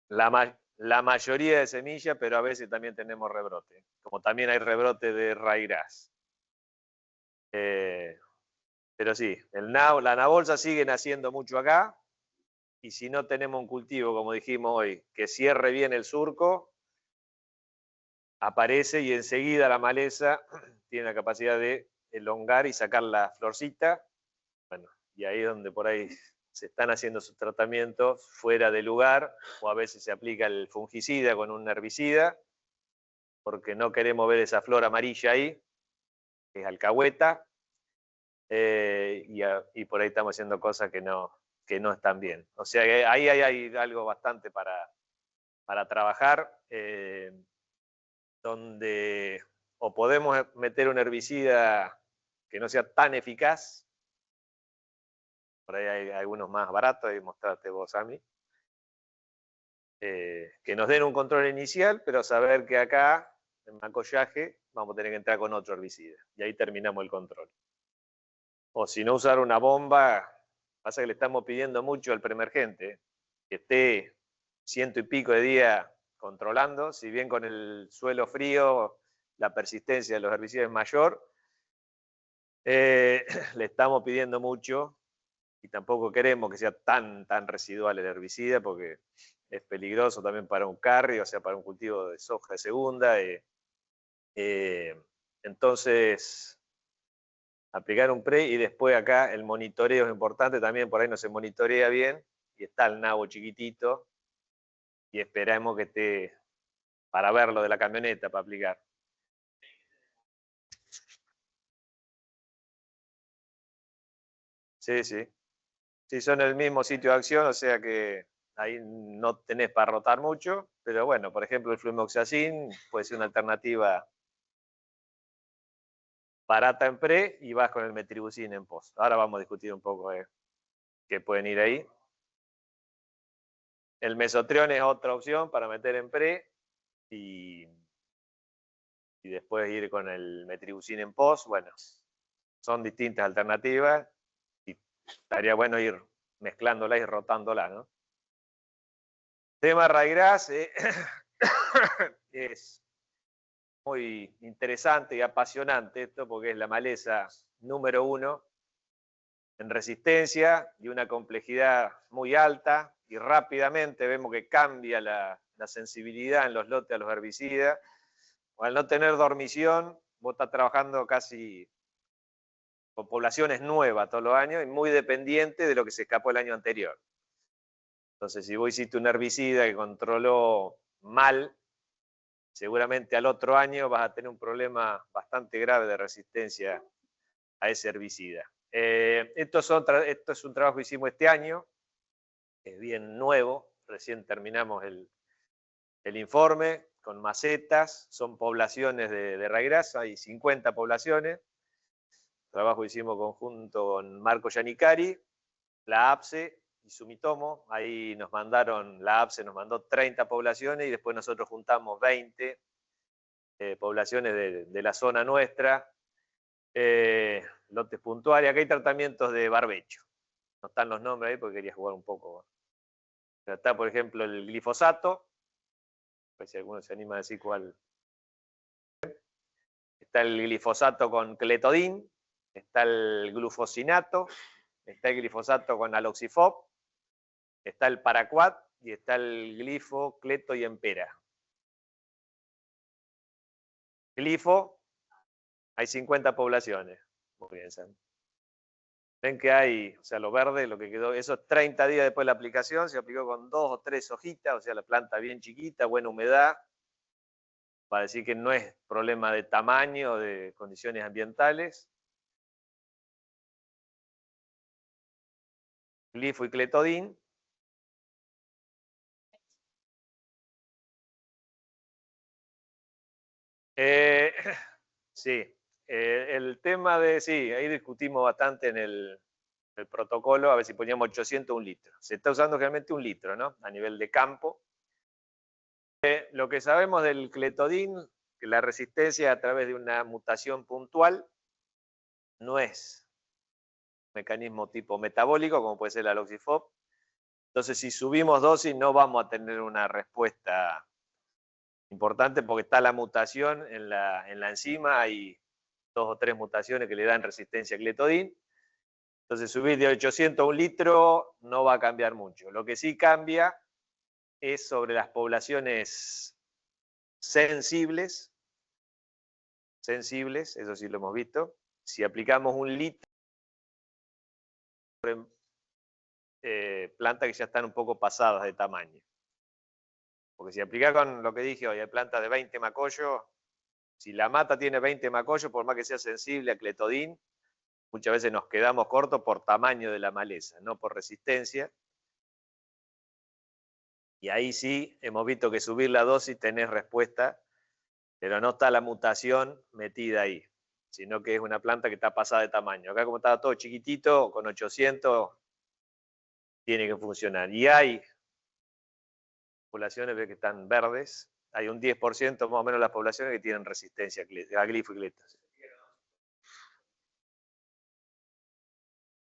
La mayoría de semillas, pero a veces también tenemos rebrote, como también hay rebrote de ryegrass. Pero sí, la nabolsa sigue naciendo mucho acá, y si no tenemos un cultivo, como dijimos hoy, que cierre bien el surco, aparece y enseguida la maleza tiene la capacidad de elongar y sacar la florcita. Bueno, y ahí es donde por ahí se están haciendo sus tratamientos fuera de lugar, o a veces se aplica el fungicida con un herbicida, porque no queremos ver esa flor amarilla ahí, que es alcahueta, y por ahí estamos haciendo cosas que no están bien. O sea que ahí hay algo bastante para trabajar, donde o podemos meter un herbicida que no sea tan eficaz, por ahí hay algunos más baratos, ahí mostrarte vos a mí, que nos den un control inicial, pero saber que acá, en macollaje, vamos a tener que entrar con otro herbicida, y ahí terminamos el control. O si no, usar una bomba. Pasa que le estamos pidiendo mucho al preemergente que esté 100 y pico de días controlando, si bien con el suelo frío la persistencia de los herbicidas es mayor, le estamos pidiendo mucho, y tampoco queremos que sea tan residual el herbicida, porque es peligroso también para un carry, o sea, para un cultivo de soja de segunda. Entonces, aplicar un pre, y después acá el monitoreo es importante también, por ahí no se monitorea bien y está el nabo chiquitito, y esperamos que esté para verlo de la camioneta para aplicar. Sí, sí. Sí, son el mismo sitio de acción, o sea que ahí no tenés para rotar mucho, pero bueno, por ejemplo, el flumeoxacin puede ser una alternativa barata en pre, y vas con el metribuzin en post. Ahora vamos a discutir un poco qué pueden ir ahí. El mesotrión es otra opción para meter en pre, y después ir con el metribuzin en post. Bueno, son distintas alternativas, y estaría bueno ir mezclándolas y rotándolas, ¿no? Tema ryegrass es muy interesante y apasionante esto, porque es la maleza número 1 en resistencia, y una complejidad muy alta, y rápidamente vemos que cambia la sensibilidad en los lotes a los herbicidas. O al no tener dormición, vos estás trabajando casi con poblaciones nuevas todos los años, y muy dependiente de lo que se escapó el año anterior. Entonces, si vos hiciste un herbicida que controló mal, seguramente al otro año vas a tener un problema bastante grave de resistencia a ese herbicida. Esto es un trabajo que hicimos este año, es bien nuevo, recién terminamos el informe con macetas, son poblaciones de ryegrass, hay 50 poblaciones. Trabajo que hicimos conjunto con Marco Yanicari, la APSE y Sumitomo. Ahí la APSE nos mandó 30 poblaciones, y después nosotros juntamos 20 poblaciones de la zona nuestra, lotes puntuales. Acá hay tratamientos de barbecho. No están los nombres ahí porque quería jugar un poco. Pero está, por ejemplo, el glifosato, pues si alguno se anima a decir cuál. Está el glifosato con cletodin, está el glufosinato, está el glifosato con aloxifop, está el paraquat, y está el glifo, cleto y empera. Glifo, hay 50 poblaciones. Muy bien, Sam. Ven que hay, o sea, lo verde, lo que quedó, esos 30 días después de la aplicación, se aplicó con 2 o 3 hojitas, o sea, la planta bien chiquita, buena humedad, para decir que no es problema de tamaño o de condiciones ambientales. Glifo y cletodin. Sí, el tema de, sí, ahí discutimos bastante en el protocolo, a ver si poníamos 800 un litro. Se está usando realmente 1 litro, ¿no? A nivel de campo. Lo que sabemos del cletodin, que la resistencia a través de una mutación puntual no es un mecanismo tipo metabólico, como puede ser la aloxifop. Entonces, si subimos dosis, no vamos a tener una respuesta importante, porque está la mutación en la enzima. Hay 2 o 3 mutaciones que le dan resistencia a cletodin. Entonces subir de 800 a 1 litro no va a cambiar mucho. Lo que sí cambia es sobre las poblaciones sensibles, eso sí lo hemos visto. Si aplicamos 1 litro plantas que ya están un poco pasadas de tamaño. Porque si aplicás con lo que dije hoy, hay plantas de 20 macollos, si la mata tiene 20 macollos, por más que sea sensible a cletodin, muchas veces nos quedamos cortos por tamaño de la maleza, no por resistencia. Y ahí sí hemos visto que subir la dosis tenés respuesta, pero no está la mutación metida ahí, sino que es una planta que está pasada de tamaño. Acá como estaba todo chiquitito, con 800 tiene que funcionar. Y hay poblaciones que están verdes, hay un 10% más o menos de las poblaciones que tienen resistencia a glifo y cletos.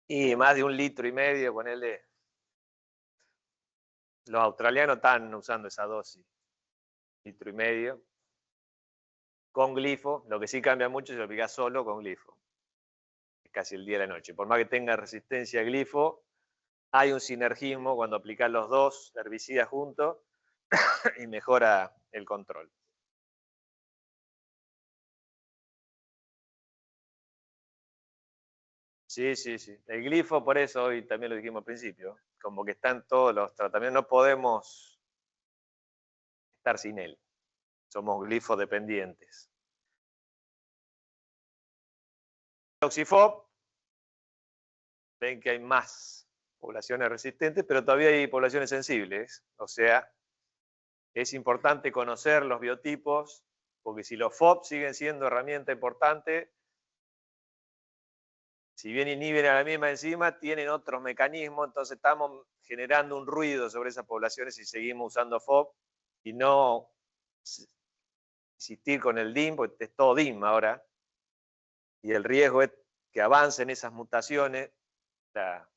Y más de 1,5 litros, ponerle. Los australianos están usando esa dosis, 1,5 litros. Con glifo, lo que sí cambia mucho es si lo aplicás solo con glifo. Es casi el día y la noche. Por más que tenga resistencia a glifo, hay un sinergismo cuando aplicás los dos herbicidas juntos y mejora el control. Sí, sí, sí. El glifo, por eso hoy también lo dijimos al principio, como que están todos los tratamientos, no podemos estar sin él. Somos glifo dependientes. Oxifop, ven que hay más poblaciones resistentes, pero todavía hay poblaciones sensibles. O sea, es importante conocer los biotipos, porque si los FOP siguen siendo herramienta importante, si bien inhiben a la misma enzima, tienen otros mecanismos, entonces estamos generando un ruido sobre esas poblaciones si seguimos usando FOP y no insistir con el DIM, porque es todo DIM ahora, y el riesgo es que avancen esas mutaciones,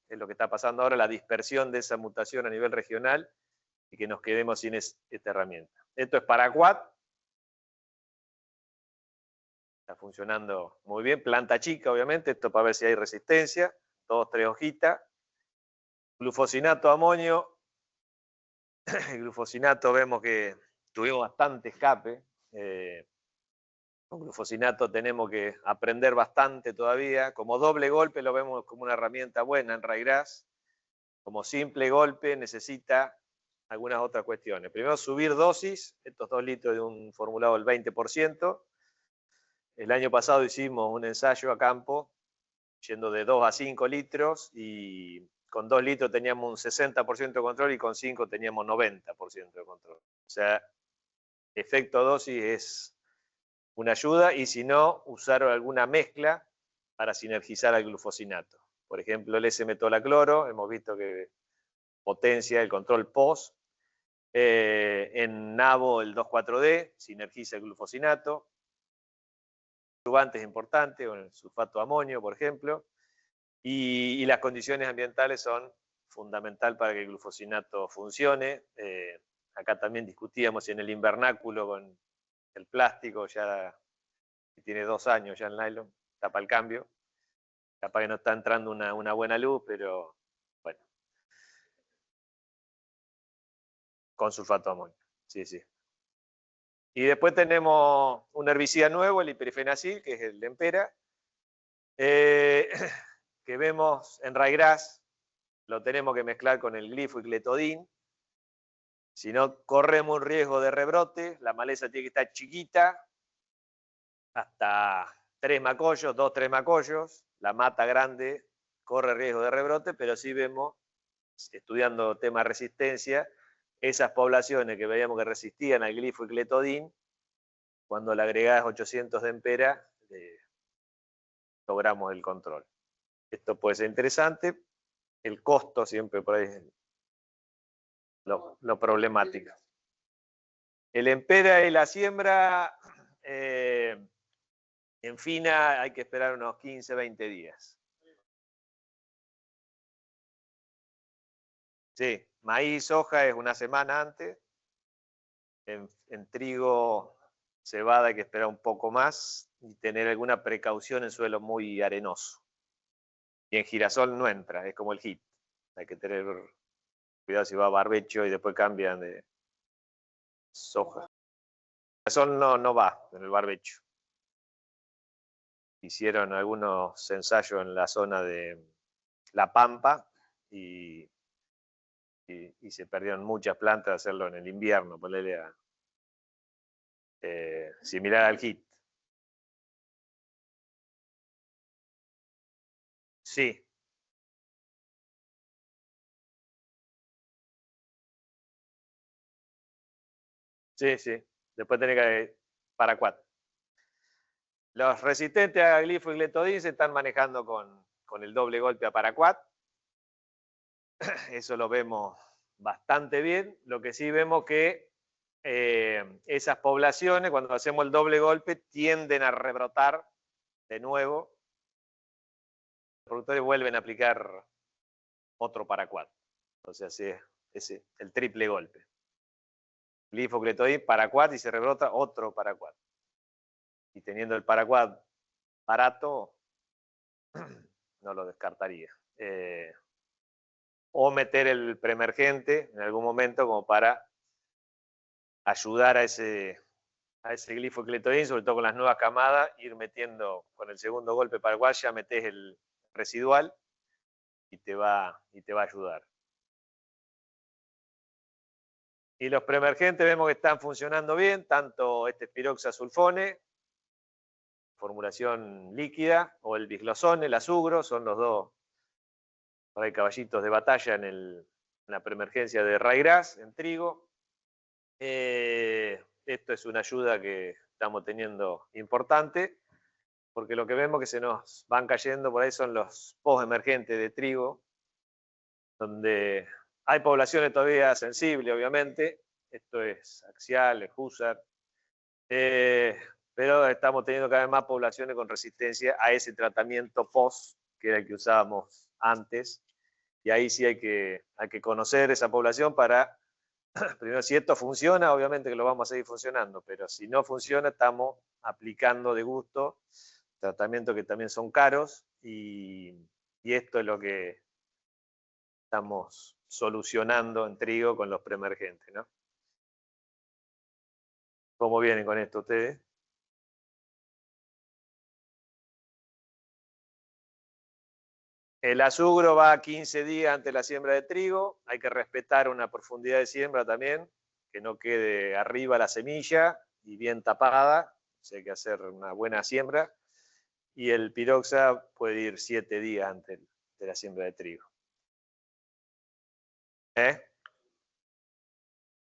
es lo que está pasando ahora, la dispersión de esa mutación a nivel regional y que nos quedemos sin esta herramienta. Esto es paraquat, está funcionando muy bien, planta chica obviamente, esto para ver si hay resistencia, 2, 3 hojitas. Glufosinato, amonio, el glufosinato vemos que tuvimos bastante escape, con glufosinato tenemos que aprender bastante todavía, como doble golpe lo vemos como una herramienta buena en ryegrass, como simple golpe necesita algunas otras cuestiones. Primero subir dosis, estos 2 litros de un formulado del 20%. El año pasado hicimos un ensayo a campo, yendo de 2 a 5 litros, y con 2 litros teníamos un 60% de control y con 5 teníamos 90% de control. O sea, efecto dosis es una ayuda, y si no, usar alguna mezcla para sinergizar al glufosinato. Por ejemplo, el S-metolacloro, hemos visto que potencia el control post. En nabo el 2,4-D, sinergiza el glufosinato. Adjuvantes es importante, con el sulfato de amonio, por ejemplo. Y las condiciones ambientales son fundamental para que el glufosinato funcione. Acá también discutíamos si en el invernáculo con el plástico, ya que tiene 2 años ya el nylon, está para el cambio. Capaz que no está entrando una buena luz, pero bueno. Con sulfato de amonio, sí, sí. Y después tenemos un herbicida nuevo, el hiperfenacil, que es el de Empera, que vemos en ryegrass, lo tenemos que mezclar con el glifo y cletodin. Si no, corremos un riesgo de rebrote, la maleza tiene que estar chiquita, hasta 3 macollos, 2, 3 macollos, la mata grande corre riesgo de rebrote, pero sí vemos, estudiando tema resistencia, esas poblaciones que veíamos que resistían al glifo y cletodin, cuando le agregás 800 de Empera, logramos el control. Esto puede ser interesante, el costo siempre por ahí es lo problemático. El Empera y la siembra, en fina hay que esperar unos 15, 20 días. Sí, maíz, soja es una semana antes. En trigo, cebada hay que esperar un poco más y tener alguna precaución en suelo muy arenoso. Y en girasol no entra, es como el hit. Hay que tener cuidado si va a barbecho y después cambian de soja. El girasol no va en el barbecho. Hicieron algunos ensayos en la zona de La Pampa y se perdieron muchas plantas hacerlo en el invierno, ponerle a similar al hit. Sí. Sí, sí. Después tenés que paraquat. Los resistentes a glifo y gletodin se están manejando con el doble golpe a paraquat. Eso lo vemos bastante bien. Lo que sí vemos que esas poblaciones, cuando hacemos el doble golpe, tienden a rebrotar de nuevo. Los productores vuelven a aplicar otro paraquat. Entonces, es el triple golpe. Glifo, gletodin, paraquat y se rebrota otro paraquat. Y teniendo el paraquat barato, no lo descartaría. O meter el preemergente en algún momento como para ayudar a ese glifo gletodin, sobre todo con las nuevas camadas, ir metiendo con el segundo golpe paraquat, ya metes el residual y te va a ayudar. Y los preemergentes vemos que están funcionando bien, tanto este piroxasulfone, formulación líquida, o el bisglosone, el azugro, son los dos caballitos de batalla en la preemergencia de ryegrass, en trigo. Esto es una ayuda que estamos teniendo importante, porque lo que vemos que se nos van cayendo por ahí son los postemergentes de trigo, donde hay poblaciones todavía sensibles, obviamente. Esto es axial, es husar, pero estamos teniendo cada vez más poblaciones con resistencia a ese tratamiento post, que era el que usábamos antes, y ahí sí hay que conocer esa población para, primero, si esto funciona, obviamente que lo vamos a seguir funcionando, pero si no funciona, estamos aplicando de gusto tratamientos que también son caros, y esto es lo que estamos solucionando en trigo con los preemergentes, ¿no? ¿Cómo vienen con esto ustedes? El azugro va 15 días antes de la siembra de trigo. Hay que respetar una profundidad de siembra también, que no quede arriba la semilla y bien tapada. O sea, hay que hacer una buena siembra. Y el piroxa puede ir 7 días antes de la siembra de trigo.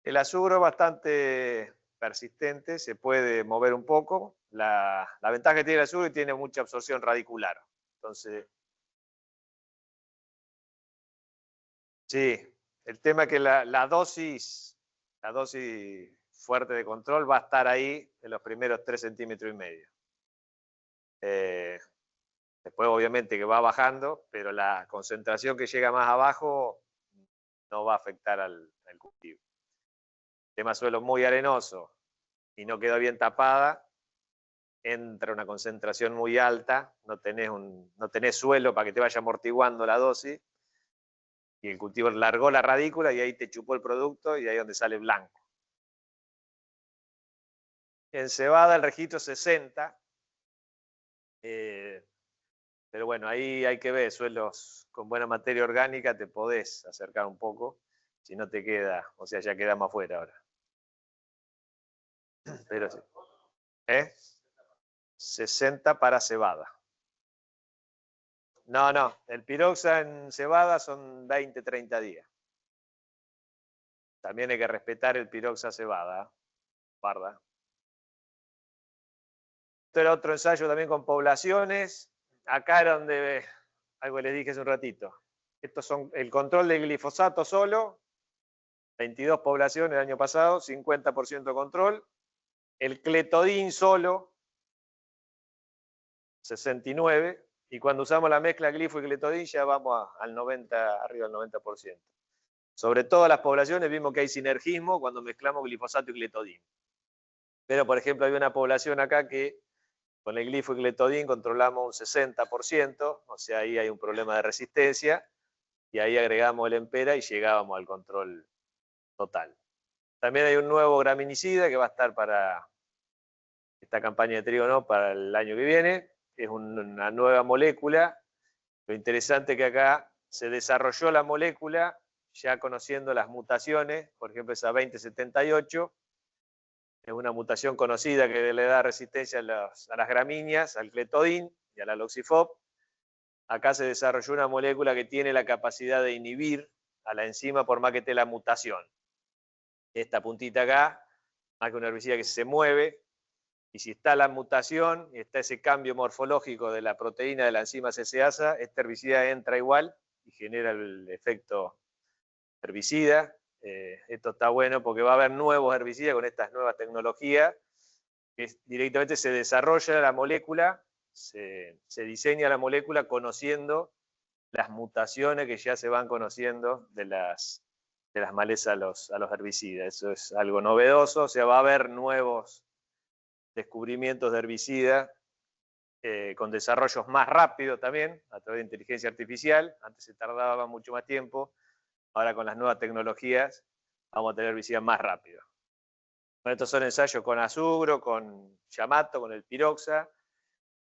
El azugro es bastante persistente, se puede mover un poco. La ventaja que tiene el azugro es que tiene mucha absorción radicular. Entonces, sí, el tema es que la dosis fuerte de control va a estar ahí en los primeros 3,5 centímetros. Después obviamente que va bajando, pero la concentración que llega más abajo no va a afectar al cultivo. Tema suelo muy arenoso y no queda bien tapada, entra una concentración muy alta, no tenés suelo para que te vaya amortiguando la dosis, y el cultivo largó la radícula y ahí te chupó el producto y ahí es donde sale blanco. En cebada el registro 60, pero bueno, ahí hay que ver, suelos con buena materia orgánica te podés acercar un poco, si no te queda, o sea, ya queda más afuera ahora. Pero sí. 60 para cebada. No, el piroxa en cebada son 20, 30 días. También hay que respetar el piroxa cebada, guarda. Esto era otro ensayo también con poblaciones. Acá era donde algo les dije hace un ratito. Estos son el control del glifosato solo, 22 poblaciones el año pasado, 50% control. El cletodin solo, 69. Y cuando usamos la mezcla glifo y cletodin ya vamos al 90, arriba del 90%. Sobre todas las poblaciones vimos que hay sinergismo cuando mezclamos glifosato y cletodin. Pero, por ejemplo, hay una población acá que Con el glifo y cletodin controlamos un 60%, o sea, ahí hay un problema de resistencia, y ahí agregamos el Empera y llegábamos al control total. También hay un nuevo graminicida que va a estar para esta campaña de trigo, no, para el año que viene. Es una nueva molécula. Lo interesante es que acá se desarrolló la molécula ya conociendo las mutaciones, por ejemplo esa 2078, es una mutación conocida que le da resistencia a las gramíneas, al cletodin y a la loxifop. Acá se desarrolló una molécula que tiene la capacidad de inhibir a la enzima por más que esté la mutación. Esta puntita acá, más que un herbicida que se mueve, y si está la mutación y está ese cambio morfológico de la proteína de la enzima CCasa, este herbicida entra igual y genera el efecto herbicida. Esto está bueno porque va a haber nuevos herbicidas con estas nuevas tecnologías, que directamente se desarrolla la molécula, se diseña la molécula conociendo las mutaciones que ya se van conociendo de las malezas a los herbicidas. Eso es algo novedoso, o sea, va a haber nuevos descubrimientos de herbicida con desarrollos más rápidos también, a través de inteligencia artificial. Antes se tardaba mucho más tiempo, ahora con las nuevas tecnologías vamos a tener herbicidas más rápido. Bueno, estos son ensayos con azugro, con Yamato, con el piroxa.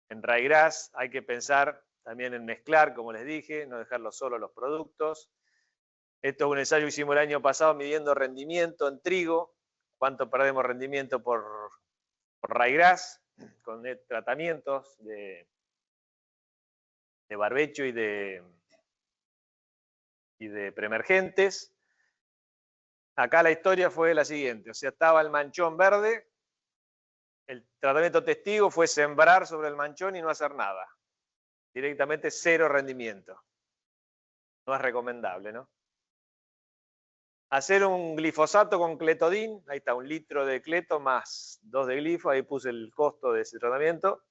En ryegrass hay que pensar también en mezclar, como les dije, no dejarlo solo los productos. Esto es un ensayo que hicimos el año pasado midiendo rendimiento en trigo, cuánto perdemos rendimiento por ryegrass, con tratamientos de barbecho y de preemergentes. Acá la historia fue la siguiente, o sea, estaba el manchón verde, el tratamiento testigo fue sembrar sobre el manchón y no hacer nada. Directamente cero rendimiento. No es recomendable, ¿no? Hacer un glifosato con cletodin, ahí está, 1 litro de cleto más 2 de glifo, ahí puse el costo de ese tratamiento.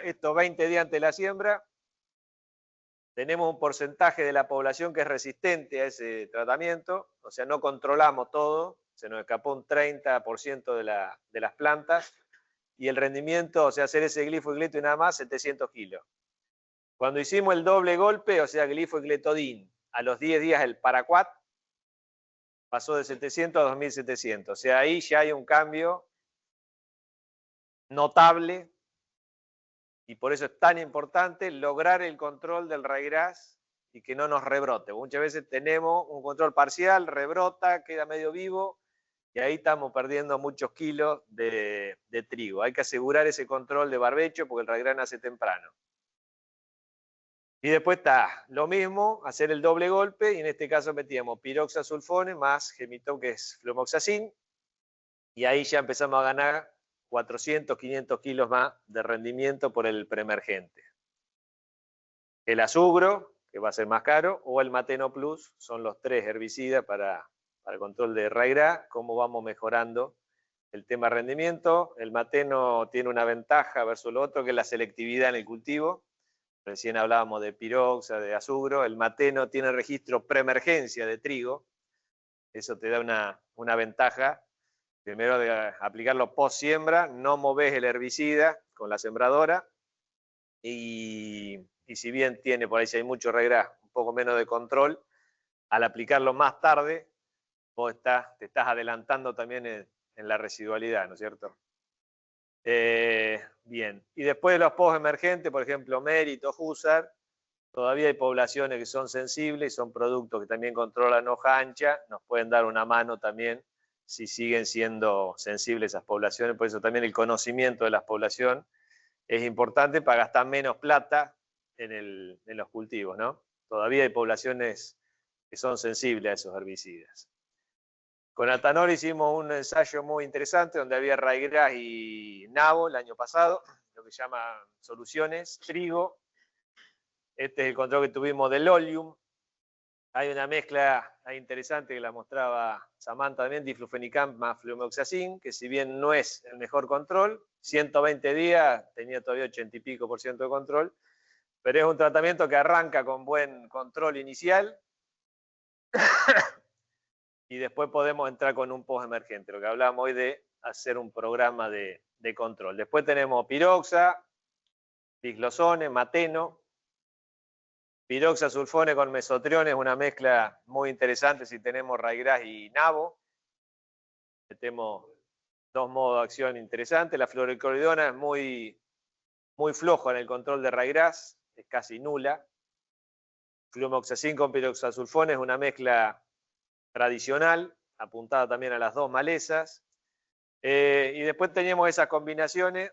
Esto 20 días antes de la siembra. Tenemos un porcentaje de la población que es resistente a ese tratamiento, o sea, no controlamos todo, se nos escapó un 30% de las plantas, y el rendimiento, o sea, hacer ese glifo y cleto y nada más, 700 kilos. Cuando hicimos el doble golpe, o sea, glifo y cletodin, a los 10 días el paraquat, pasó de 700 a 2700, o sea, ahí ya hay un cambio notable. Y por eso es tan importante lograr el control del ryegrass y que no nos rebrote. Muchas veces tenemos un control parcial, rebrota, queda medio vivo y ahí estamos perdiendo muchos kilos de trigo. Hay que asegurar ese control de barbecho porque el ryegrass nace temprano. Y después está lo mismo, hacer el doble golpe, y en este caso metíamos piroxasulfone más gemitón, que es fluomoxacin, y ahí ya empezamos a ganar 400, 500 kilos más de rendimiento por el preemergente. El azugro, que va a ser más caro, o el mateno plus, son los 3 herbicidas para el control de ryegrass. Cómo vamos mejorando el tema rendimiento. El mateno tiene una ventaja versus el otro, que es la selectividad en el cultivo. Recién hablábamos de piroxa, de azugro. El mateno tiene registro preemergencia de trigo. Eso te da una ventaja. Primero de aplicarlo post siembra, no movés el herbicida con la sembradora, y si bien tiene por ahí, si hay mucho ryegrass, un poco menos de control, al aplicarlo más tarde, vos te estás adelantando también en la residualidad, ¿no es cierto? Bien, y después de los post emergentes, por ejemplo, Mérito, Husar, todavía hay poblaciones que son sensibles y son productos que también controlan hoja ancha, nos pueden dar una mano también si siguen siendo sensibles esas poblaciones. Por eso también el conocimiento de la población es importante para gastar menos plata en los cultivos, ¿no? Todavía hay poblaciones que son sensibles a esos herbicidas. Con Atanor hicimos un ensayo muy interesante donde había ryegrass y nabo el año pasado, lo que llaman soluciones, trigo. Este es el control que tuvimos del Oleum. Hay una mezcla interesante que la mostraba Samantha también, diflufenicam más fluomoxacin, que si bien no es el mejor control, 120 días tenía todavía 80 y pico % de control, pero es un tratamiento que arranca con buen control inicial y después podemos entrar con un post emergente, lo que hablábamos hoy de hacer un programa de control. Después tenemos piroxa, diglosone, mateno. Piroxa sulfone con mesotrione es una mezcla muy interesante si tenemos ryegrass y nabo. Tenemos dos modos de acción interesantes. La fluorocoridona es muy flojo en el control de ryegrass, es casi nula. Flumoxacin con piroxasulfone es una mezcla tradicional, apuntada también a las dos malezas. Y después tenemos esas combinaciones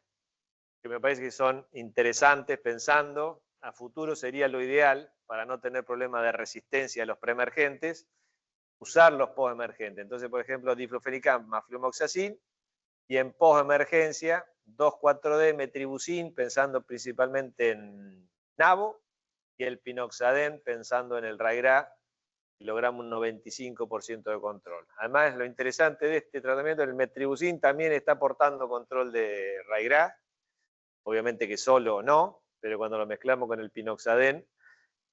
que me parece que son interesantes pensando a futuro sería lo ideal para no tener problemas de resistencia a los preemergentes, usar los postemergentes. Entonces, por ejemplo, diflufenicam más flumoxacin y en postemergencia 2,4-D metribuzin pensando principalmente en nabo y el pinoxaden pensando en el ryegrass y logramos un 95% de control. Además, lo interesante de este tratamiento, el metribuzin también está aportando control de ryegrass, obviamente que solo no, pero cuando lo mezclamos con el pinoxaden,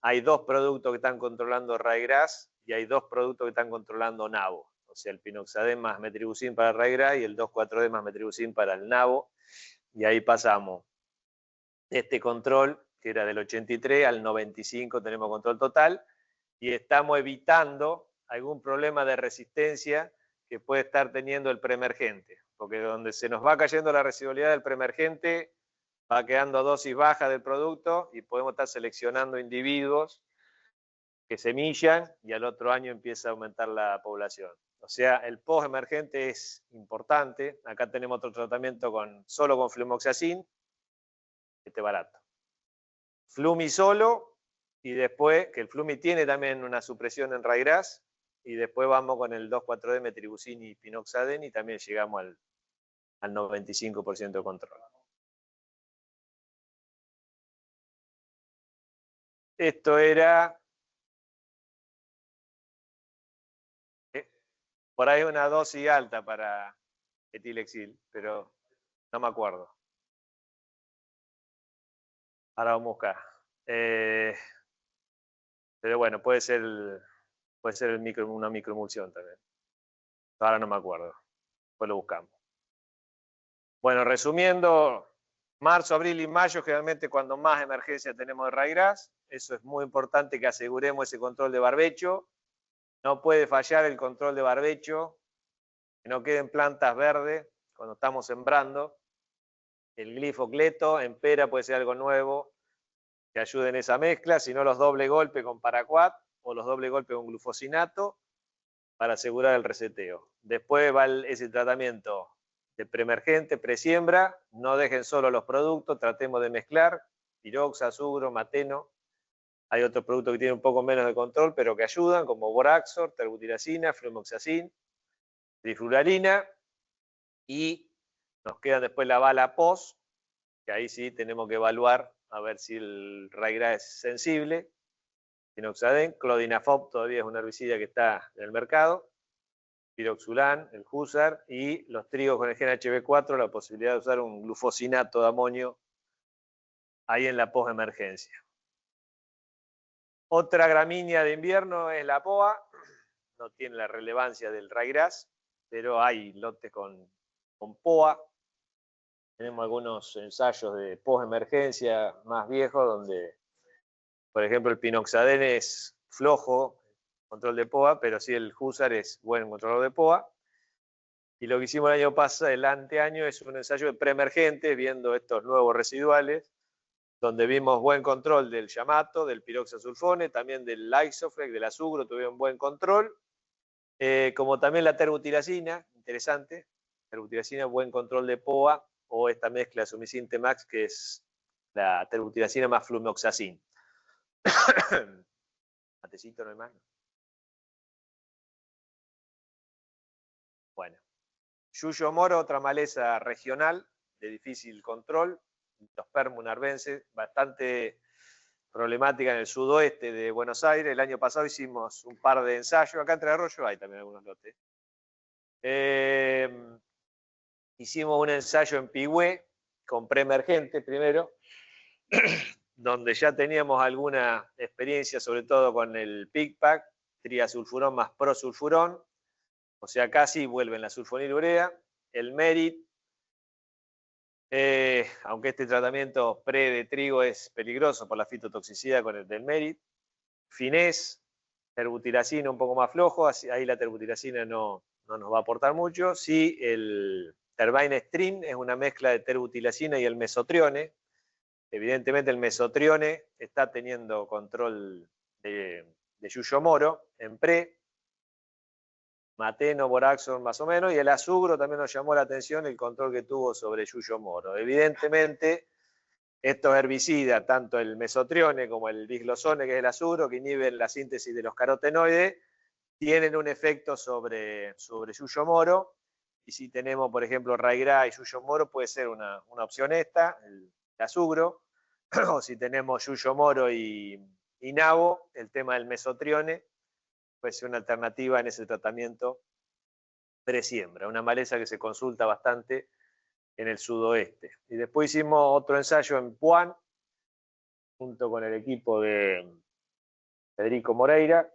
hay dos productos que están controlando ryegrass y hay dos productos que están controlando nabo. O sea, el pinoxaden más metribuzin para el ryegrass y el 2,4-D más metribuzin para el nabo. Y ahí pasamos este control, que era del 83 al 95, tenemos control total, y estamos evitando algún problema de resistencia que puede estar teniendo el preemergente. Porque donde se nos va cayendo la residualidad del preemergente, va quedando a dosis baja del producto y podemos estar seleccionando individuos que semillan y al otro año empieza a aumentar la población. O sea, el postemergente es importante. Acá tenemos otro tratamiento solo con flumoxacin, este barato. Flumi solo y después, que el Flumi tiene también una supresión en ryegrass, y después vamos con el 2,4-D metribuzin y pinoxaden y también llegamos al 95% de control. Esto era por ahí una dosis alta para etilexil, pero no me acuerdo. Ahora vamos a buscar. Pero bueno, puede ser una microemulsión también. Ahora no me acuerdo. Después lo buscamos. Bueno, resumiendo, marzo, abril y mayo, generalmente cuando más emergencia tenemos de ryegrass. Eso es muy importante que aseguremos ese control de barbecho. No puede fallar el control de barbecho, que no queden plantas verdes cuando estamos sembrando. El glifocleto en pera puede ser algo nuevo que ayude en esa mezcla, si no los doble golpe con paraquat o los doble golpe con glufosinato para asegurar el reseteo. Después va ese tratamiento de preemergente, presiembra, no dejen solo los productos, tratemos de mezclar, piroxa, sugro, mateno. Hay otros productos que tienen un poco menos de control, pero que ayudan, como boraxor, terbutiracina, flumoxacin, trifluoralina, y nos queda después la bala post, que ahí sí tenemos que evaluar a ver si el ryegrass es sensible. Pinoxaden, clodinafop todavía es un herbicida que está en el mercado, piroxulan, el Husar, y los trigos con el gen HB4, la posibilidad de usar un glufosinato de amonio ahí en la postemergencia. Otra gramínea de invierno es la poa, no tiene la relevancia del ryegrass, pero hay lotes con poa. Tenemos algunos ensayos de postemergencia más viejos donde, por ejemplo, el pinoxaden es flojo, control de poa, pero sí el Husar es buen controlador de poa. Y lo que hicimos el año pasado, el anteaño, es un ensayo de preemergentes, viendo estos nuevos residuales, donde vimos buen control del Yamato, del piroxasulfone, también del Isoflex, del azugro, tuvieron buen control, como también la terbutiracina, interesante, terbutiracina, buen control de poa, o esta mezcla Sumicin T-Max, que es la terbutiracina más flumoxacin. Matecito, no hay más. Bueno. Yuyo moro, otra maleza regional de difícil control, los permunarbenses, bastante problemática en el sudoeste de Buenos Aires. El año pasado hicimos un par de ensayos, acá entre Arroyo hay también algunos lotes. Hicimos un ensayo en Pigüé con preemergente primero, donde ya teníamos alguna experiencia, sobre todo con el PICPAC, triasulfurón más prosulfurón. O sea, casi vuelven la sulfonilurea. el Merit, aunque este tratamiento pre de trigo es peligroso por la fitotoxicidad con el del Merit. Finés, terbutiracina un poco más flojo, ahí la terbutiracina no nos va a aportar mucho. Sí, el Tervine Stream es una mezcla de terbutilacina y el mesotrione. Evidentemente el mesotrione está teniendo control de Yuyo Moro en pre, Mateno, Boraxon más o menos, y el azugro también nos llamó la atención el control que tuvo sobre Yuyo Moro. Evidentemente, estos herbicidas, tanto el mesotrione como el biglosone, que es el azugro, que inhiben la síntesis de los carotenoides, tienen un efecto sobre Yuyo Moro. Y si tenemos, por ejemplo, Raigra y Yuyo Moro, puede ser una opción esta, el azugro. O si tenemos Yuyo Moro y nabo, el tema del mesotrione puede ser una alternativa en ese tratamiento presiembra, una maleza que se consulta bastante en el sudoeste. Y después hicimos otro ensayo en Puan, junto con el equipo de Federico Moreira.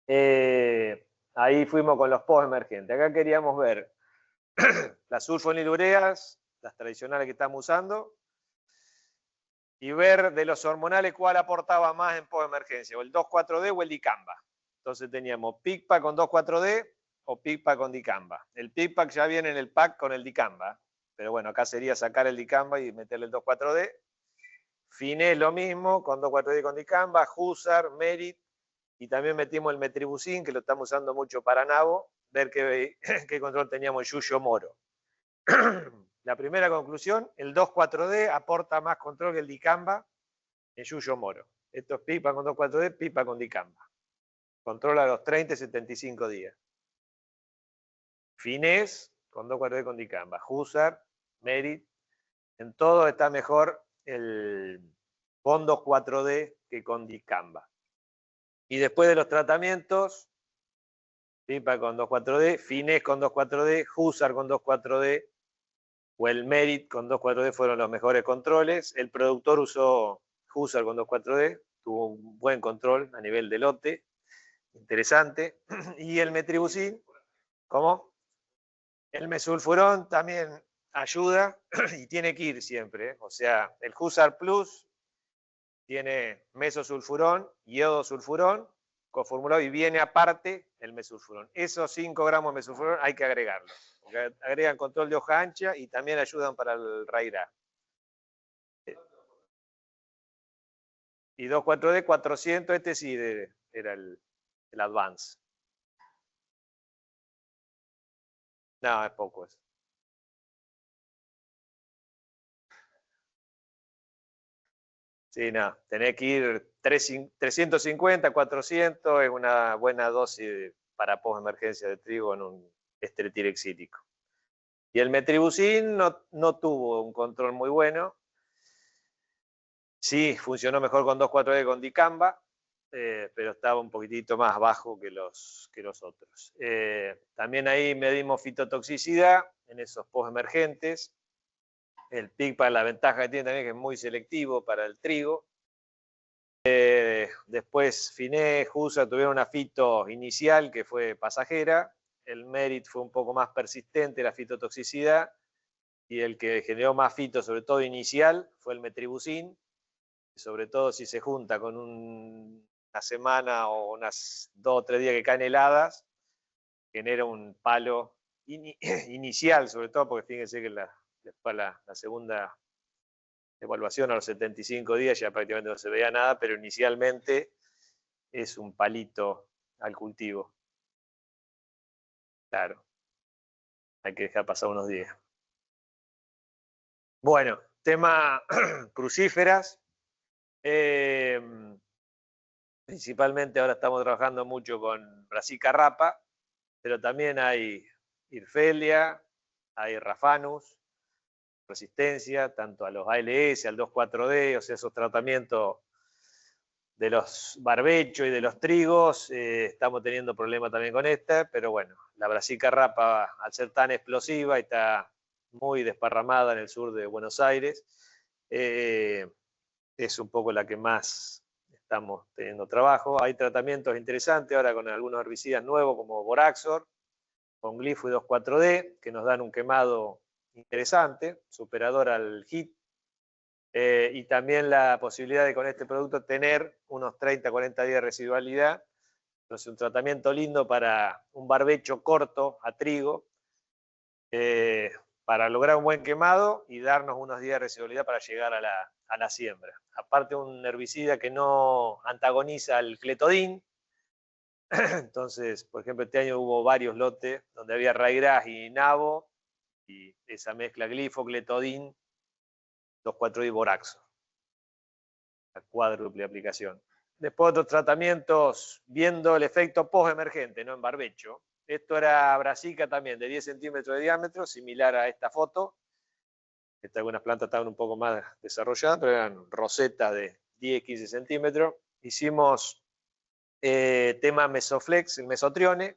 Ahí fuimos con los post-emergentes. Acá queríamos ver las sulfonilureas, las tradicionales que estamos usando, y ver de los hormonales cuál aportaba más en post-emergencia, o el 2,4-D o el dicamba. Entonces teníamos PICPA con 2,4-D o PICPA con dicamba. El PICPA ya viene en el pack con el dicamba, pero bueno, acá sería sacar el dicamba y meterle el 2,4-D. Finés lo mismo, con 2,4-D con dicamba, Husar, Merit, y también metimos el metribuzin, que lo estamos usando mucho para nabo, ver qué control teníamos en Yuyo Moro. La primera conclusión, el 2,4-D aporta más control que el dicamba en Yuyo Moro. Esto es pipa con 2,4-D, pipa con dicamba. Controla a los 30 y 75 días. Finés con 2,4-D con dicamba. Husar, Merit, en todo está mejor el con 2,4-D que con dicamba. Y después de los tratamientos, pipa con 2,4-D, Finés con 2,4-D, Husar con 2,4-D, o el Merit con 2,4-D fueron los mejores controles. El productor usó Husar con 2,4-D, tuvo un buen control a nivel de lote, interesante. Y el metribuzin, ¿cómo? El mesulfurón también ayuda y tiene que ir siempre. O sea, el Husar Plus tiene mesosulfurón, iodosulfurón, coformulado, y viene aparte el mesulfurón. Esos 5 gramos de mesulfurón hay que agregarlos, porque agregan control de hoja ancha y también ayudan para el Raigra. Y 2,4-D, 400, este sí era el Advance. No, es poco eso. Sí, no, tenés que ir 350, 400, es una buena dosis para post-emergencia de trigo en un estereotirexílico. Y el metribuzin no tuvo un control muy bueno. Sí, funcionó mejor con 2,4-D con dicamba, pero estaba un poquitito más bajo que los otros. También ahí medimos fitotoxicidad en esos post-emergentes. El PICPA, la ventaja que tiene también es que es muy selectivo para el trigo. Después Finés, Husar tuvieron una fito inicial que fue pasajera. El Merit fue un poco más persistente, la fitotoxicidad. Y el que generó más fito, sobre todo inicial, fue el metribuzin. Sobre todo si se junta con una semana o unas 2 o 3 días que caen heladas, genera un palo inicial, sobre todo porque fíjense que después la segunda evaluación a los 75 días ya prácticamente no se veía nada, pero inicialmente es un palito al cultivo. Claro, hay que dejar pasar unos días. Bueno, tema crucíferas. Principalmente ahora estamos trabajando mucho con Brassica rapa, pero también hay Irfelia, hay Raphanus, resistencia, tanto a los ALS, al 2,4-D, o sea, esos tratamientos de los barbechos y de los trigos, estamos teniendo problemas también con esta, pero bueno, la Brassica rapa, al ser tan explosiva y está muy desparramada en el sur de Buenos Aires, es un poco la que más estamos teniendo trabajo. Hay tratamientos interesantes ahora con algunos herbicidas nuevos como Boraxor con glifo y 2,4-D, que nos dan un quemado interesante, superador al HIT, y también la posibilidad de con este producto tener unos 30-40 días de residualidad. Entonces, un tratamiento lindo para un barbecho corto a trigo, para lograr un buen quemado y darnos unos días de residualidad para llegar a la siembra. Aparte, un herbicida que no antagoniza al cletodín. Entonces, por ejemplo, este año hubo varios lotes donde había ryegrass y nabo, y esa mezcla glifo, cletodín, 2,4-D y boraxo. La cuádruple aplicación. Después otros tratamientos viendo el efecto post-emergente, no en barbecho. Esto era brassica también, de 10 centímetros de diámetro, similar a esta foto. Algunas plantas estaban un poco más desarrolladas, pero eran rosetas de 10-15 centímetros. Hicimos tema Mesoflex, el mesotrione,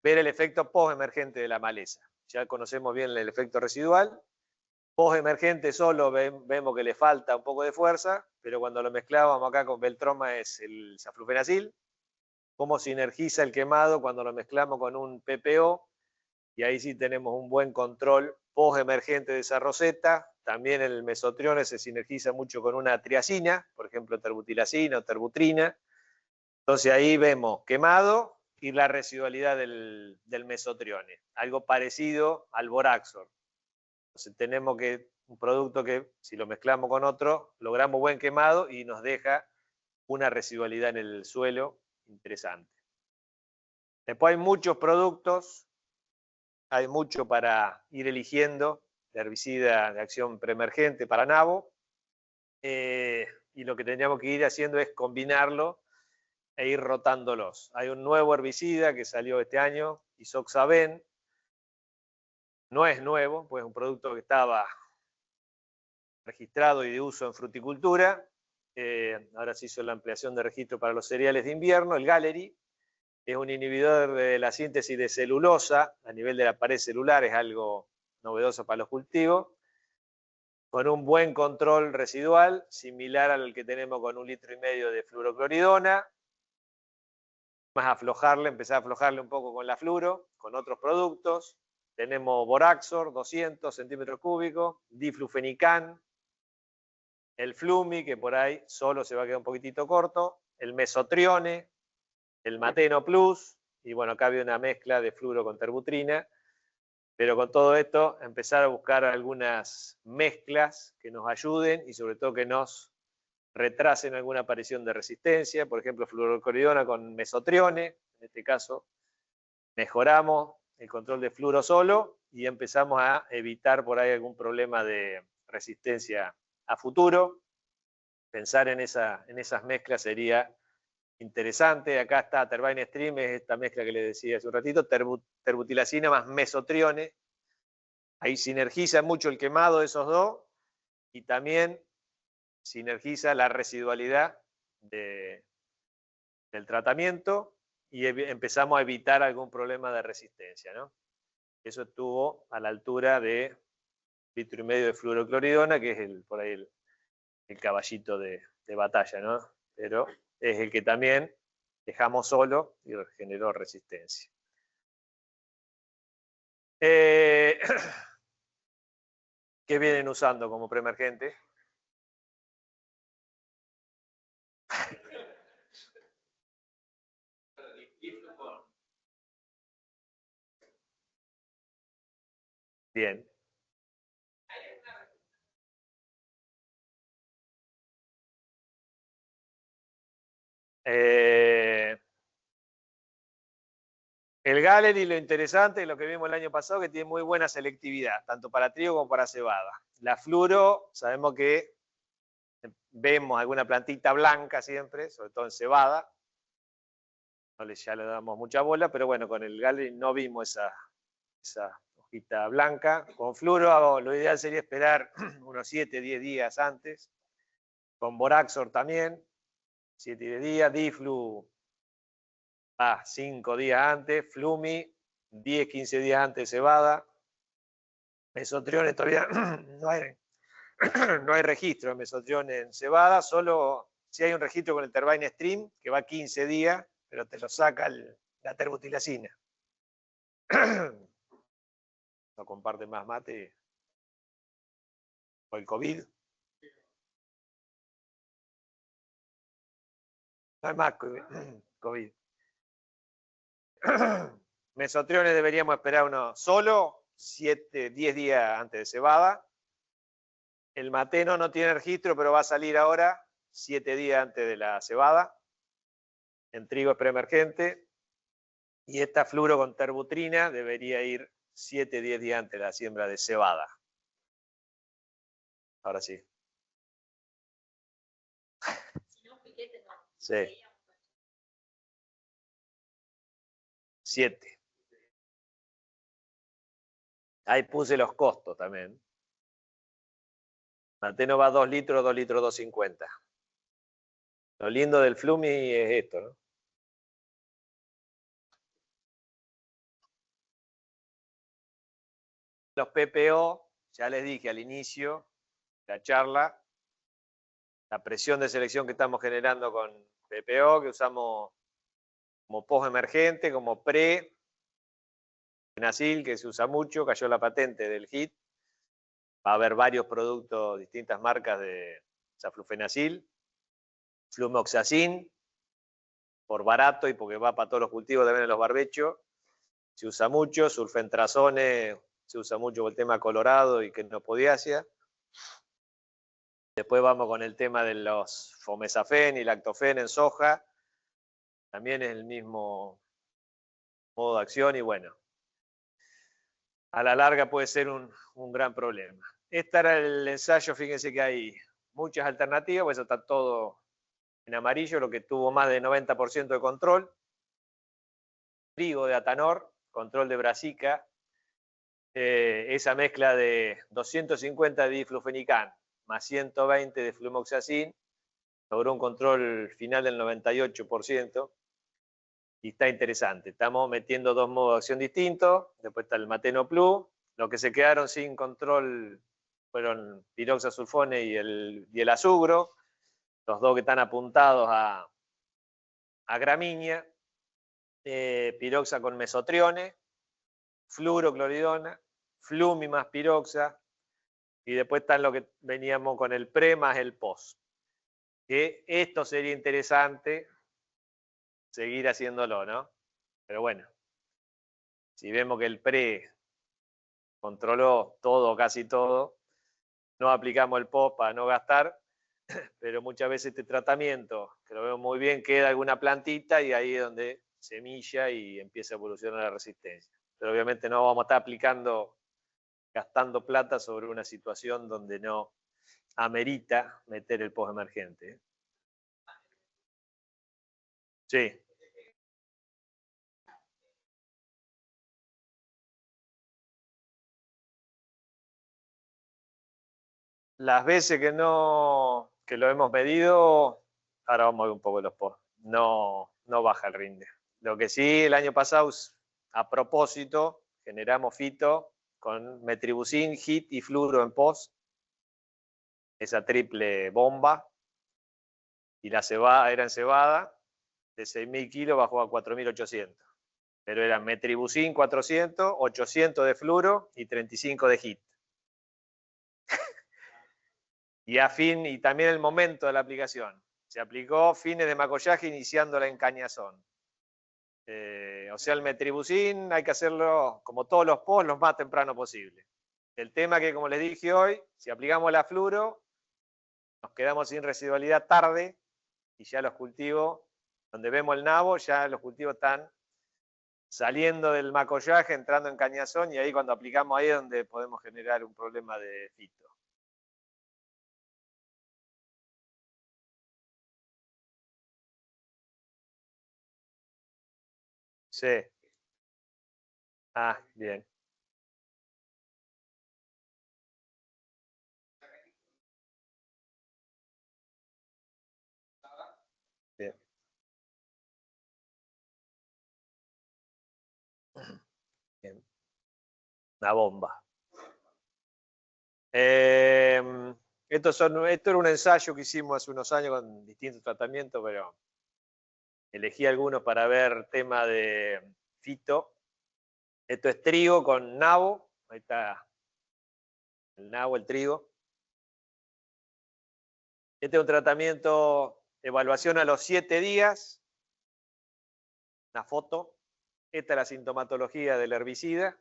ver el efecto post-emergente de la maleza. Ya conocemos bien el efecto residual. Post-emergente solo vemos que le falta un poco de fuerza, pero cuando lo mezclábamos acá con Beltroma es el saflufenacil. Cómo sinergiza el quemado cuando lo mezclamos con un PPO, y ahí sí tenemos un buen control post-emergente de esa roseta. También el mesotrione se sinergiza mucho con una triacina, por ejemplo terbutilacina o terbutrina. Entonces ahí vemos quemado y la residualidad del mesotrione, algo parecido al boraxor. Entonces tenemos un producto que si lo mezclamos con otro, logramos buen quemado y nos deja una residualidad en el suelo interesante. Después hay muchos productos, hay mucho para ir eligiendo de herbicida de acción preemergente para nabo, y lo que tendríamos que ir haciendo es combinarlo e ir rotándolos. Hay un nuevo herbicida que salió este año, Isoxaben. No es nuevo, pues es un producto que estaba registrado y de uso en fruticultura. Ahora se hizo la ampliación de registro para los cereales de invierno. El Gallery es un inhibidor de la síntesis de celulosa a nivel de la pared celular, es algo novedoso para los cultivos, con un buen control residual, similar al que tenemos con 1,5 litros de fluorocloridona. Más aflojarle, empezar a aflojarle un poco con la fluoro, con otros productos. Tenemos Boraxor, 200 centímetros cúbicos, diflufenican, el Flumi, que por ahí solo se va a quedar un poquitito corto, el Mesotrione, el Mateno Plus, y bueno, acá había una mezcla de fluoro con terbutrina, pero con todo esto empezar a buscar algunas mezclas que nos ayuden y sobre todo que nos retrasen alguna aparición de resistencia, por ejemplo, fluorocoridona con mesotrione, en este caso mejoramos el control de fluoro solo y empezamos a evitar por ahí algún problema de resistencia a futuro. Pensar en esas mezclas sería interesante. Acá está Tervine Stream, es esta mezcla que les decía hace un ratito, terbutilacina más mesotrione. Ahí sinergiza mucho el quemado de esos dos y también sinergiza la residualidad del tratamiento y empezamos a evitar algún problema de resistencia, ¿no? Eso estuvo a la altura de 1,5 litros de fluorocloridona, que es por ahí el caballito de batalla, ¿no? Pero es el que también dejamos solo y generó resistencia. ¿Qué vienen usando como preemergente? Bien. El Gallery, lo interesante, lo que vimos el año pasado, que tiene muy buena selectividad, tanto para trigo como para cebada. La fluoro, sabemos que vemos alguna plantita blanca siempre, sobre todo en cebada. Ya le damos mucha bola, pero bueno, con el Gallery no vimos esa hojita blanca. Con fluoro, lo ideal sería esperar unos 7-10 días antes. Con Boraxor también, 7-10 días. Diflu, 5 días antes. Flumi, 10-15 días antes de cebada. Mesotrione todavía no hay registro de mesotrione en cebada, solo si hay un registro con el Tervine Stream, que va 15 días, pero te lo saca la terbutilacina. No comparten más mate. O el COVID. No hay más COVID. Mesotriones deberíamos esperar uno solo 7, 10 días antes de cebada. El mateno no tiene registro, pero va a salir ahora 7 días antes de la cebada. En trigo es preemergente. Y esta fluoro con terbutrina debería ir 7, 10 días antes de la siembra de cebada. Ahora sí. Sí. 7. Ahí puse los costos también. Mateno va 2 litros, 2 litros, 250. Lo lindo del Flumi es esto, ¿no? Los PPO, ya les dije al inicio de la charla, la presión de selección que estamos generando con PPO, que usamos como post-emergente, como pre-fenacil, que se usa mucho, cayó la patente del HIT. Va a haber varios productos, distintas marcas de saflufenacil, flumoxacin, por barato y porque va para todos los cultivos, también en los barbechos, se usa mucho, sulfentrazone, se usa mucho por el tema colorado y quenopodiacia. Después vamos con el tema de los fomesafen y lactofen en soja, también es el mismo modo de acción y bueno, a la larga puede ser un gran problema. Este era el ensayo, fíjense que hay muchas alternativas, pues eso está todo en amarillo, lo que tuvo más de 90% de control. Trigo de Atanor, control de Brasica, esa mezcla de 250 de diflufenican más 120 de flumoxacin, logró un control final del 98%. Y está interesante. Estamos metiendo 2 modos de acción distintos. Después está el Mateno Plus. Los que se quedaron sin control fueron piroxasulfone y el azugro. Los dos que están apuntados a gramínea. Piroxa con mesotriones. Fluorocloridona. Flumi más piroxa. Y después están lo que veníamos con el pre más el post. Que esto sería interesante seguir haciéndolo, ¿no? Pero bueno, si vemos que el pre controló todo, casi todo, no aplicamos el post para no gastar, pero muchas veces este tratamiento, que lo veo muy bien, queda alguna plantita y ahí es donde semilla y empieza a evolucionar la resistencia. Pero obviamente no vamos a estar gastando plata sobre una situación donde no amerita meter el post emergente. Sí. Las veces que lo hemos medido, ahora vamos a ver un poco los post, no baja el rinde. Lo que sí, el año pasado, a propósito, generamos fito con metribuzin, HIT y fluoro en post, esa triple bomba, y la cebada era en cebada, de 6.000 kilos bajó a 4.800. Pero eran metribuzin 400, 800 de fluoro y 35 de HIT. Y también el momento de la aplicación. Se aplicó fines de macollaje iniciándola en cañazón. O sea, el metribuzin hay que hacerlo, como todos los post, lo más temprano posible. El tema que, como les dije hoy, si aplicamos la fluoro, nos quedamos sin residualidad tarde y ya los cultivos, donde vemos el nabo, ya los cultivos están saliendo del macollaje, entrando en cañazón y ahí cuando aplicamos ahí es donde podemos generar un problema de fito. Sí. Ah, bien. Bien. Bien. Una bomba. Esto era un ensayo que hicimos hace unos años con distintos tratamientos, pero elegí algunos para ver tema de fito. Esto es trigo con nabo. Ahí está el nabo, el trigo. Este es un tratamiento, evaluación a los 7 días. Una foto. Esta es la sintomatología del herbicida.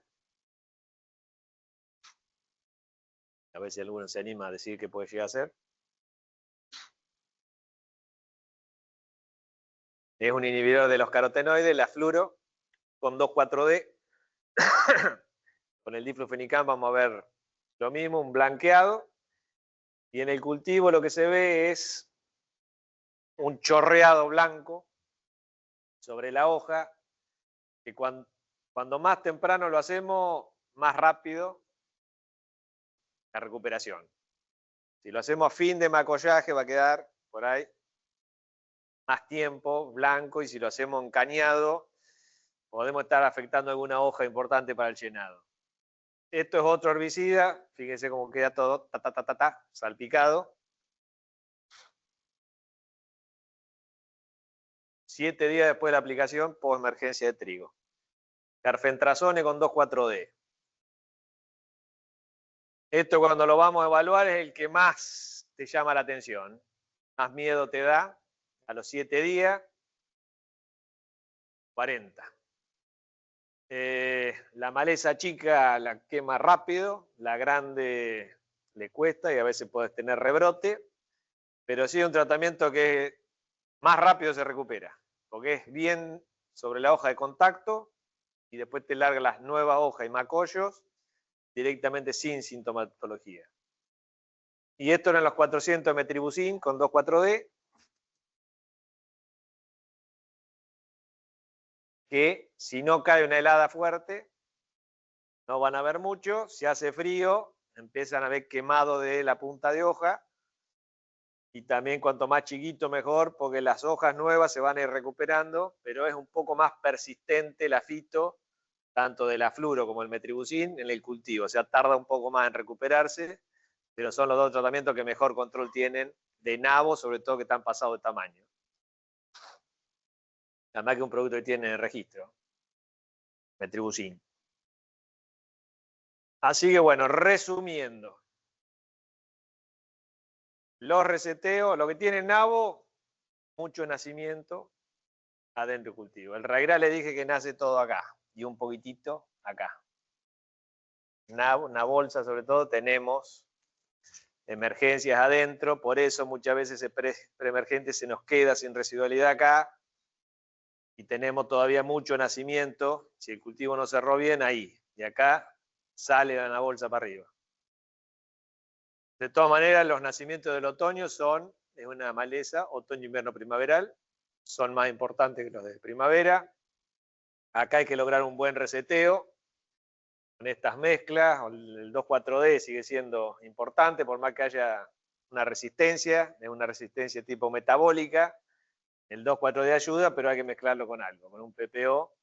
A ver si alguno se anima a decir qué puede llegar a ser. Es un inhibidor de los carotenoides, la fluoro, con 2,4-D. Con el diflufenicam vamos a ver lo mismo, un blanqueado. Y en el cultivo lo que se ve es un chorreado blanco sobre la hoja, que cuando más temprano lo hacemos, más rápido la recuperación. Si lo hacemos a fin de macollaje va a quedar por ahí más tiempo blanco, y si lo hacemos en cañado podemos estar afectando alguna hoja importante para el llenado. Esto es otro herbicida, fíjense cómo queda todo salpicado. 7 días después de la aplicación, post-emergencia de trigo. Carfentrazone con 2,4-D. Esto cuando lo vamos a evaluar es el que más te llama la atención. Más miedo te da a los 7 días. 40. La maleza chica la quema rápido, la grande le cuesta y a veces puedes tener rebrote, pero sí es un tratamiento que más rápido se recupera, porque es bien sobre la hoja de contacto y después te larga las nuevas hojas y macollos directamente sin sintomatología. Y esto eran los 400 de metribuzin con 2,4-D, que si no cae una helada fuerte, no van a ver mucho. Si hace frío, empiezan a ver quemado de la punta de hoja. Y también cuanto más chiquito mejor, porque las hojas nuevas se van a ir recuperando, pero es un poco más persistente la fito, tanto de la fluoro como el metribuzin, en el cultivo. O sea, tarda un poco más en recuperarse, pero son los dos tratamientos que mejor control tienen de nabo, sobre todo que están pasados de tamaño. Además que es un producto que tiene en registro, metribuzin. Así que bueno, resumiendo. Los reseteos, lo que tiene nabo, mucho nacimiento adentro del cultivo. El raigral le dije que nace todo acá y un poquitito acá. Una bolsa sobre todo, tenemos emergencias adentro, por eso muchas veces el preemergente se nos queda sin residualidad acá y tenemos todavía mucho nacimiento. Si el cultivo no cerró bien, ahí. Y acá sale la bolsa para arriba. De todas maneras, los nacimientos del otoño son de una maleza, otoño, invierno, primaveral, son más importantes que los de primavera. Acá hay que lograr un buen reseteo con estas mezclas. El 2,4-D sigue siendo importante, por más que haya una resistencia, es una resistencia tipo metabólica. El 2,4-D ayuda, pero hay que mezclarlo con algo, con un PPO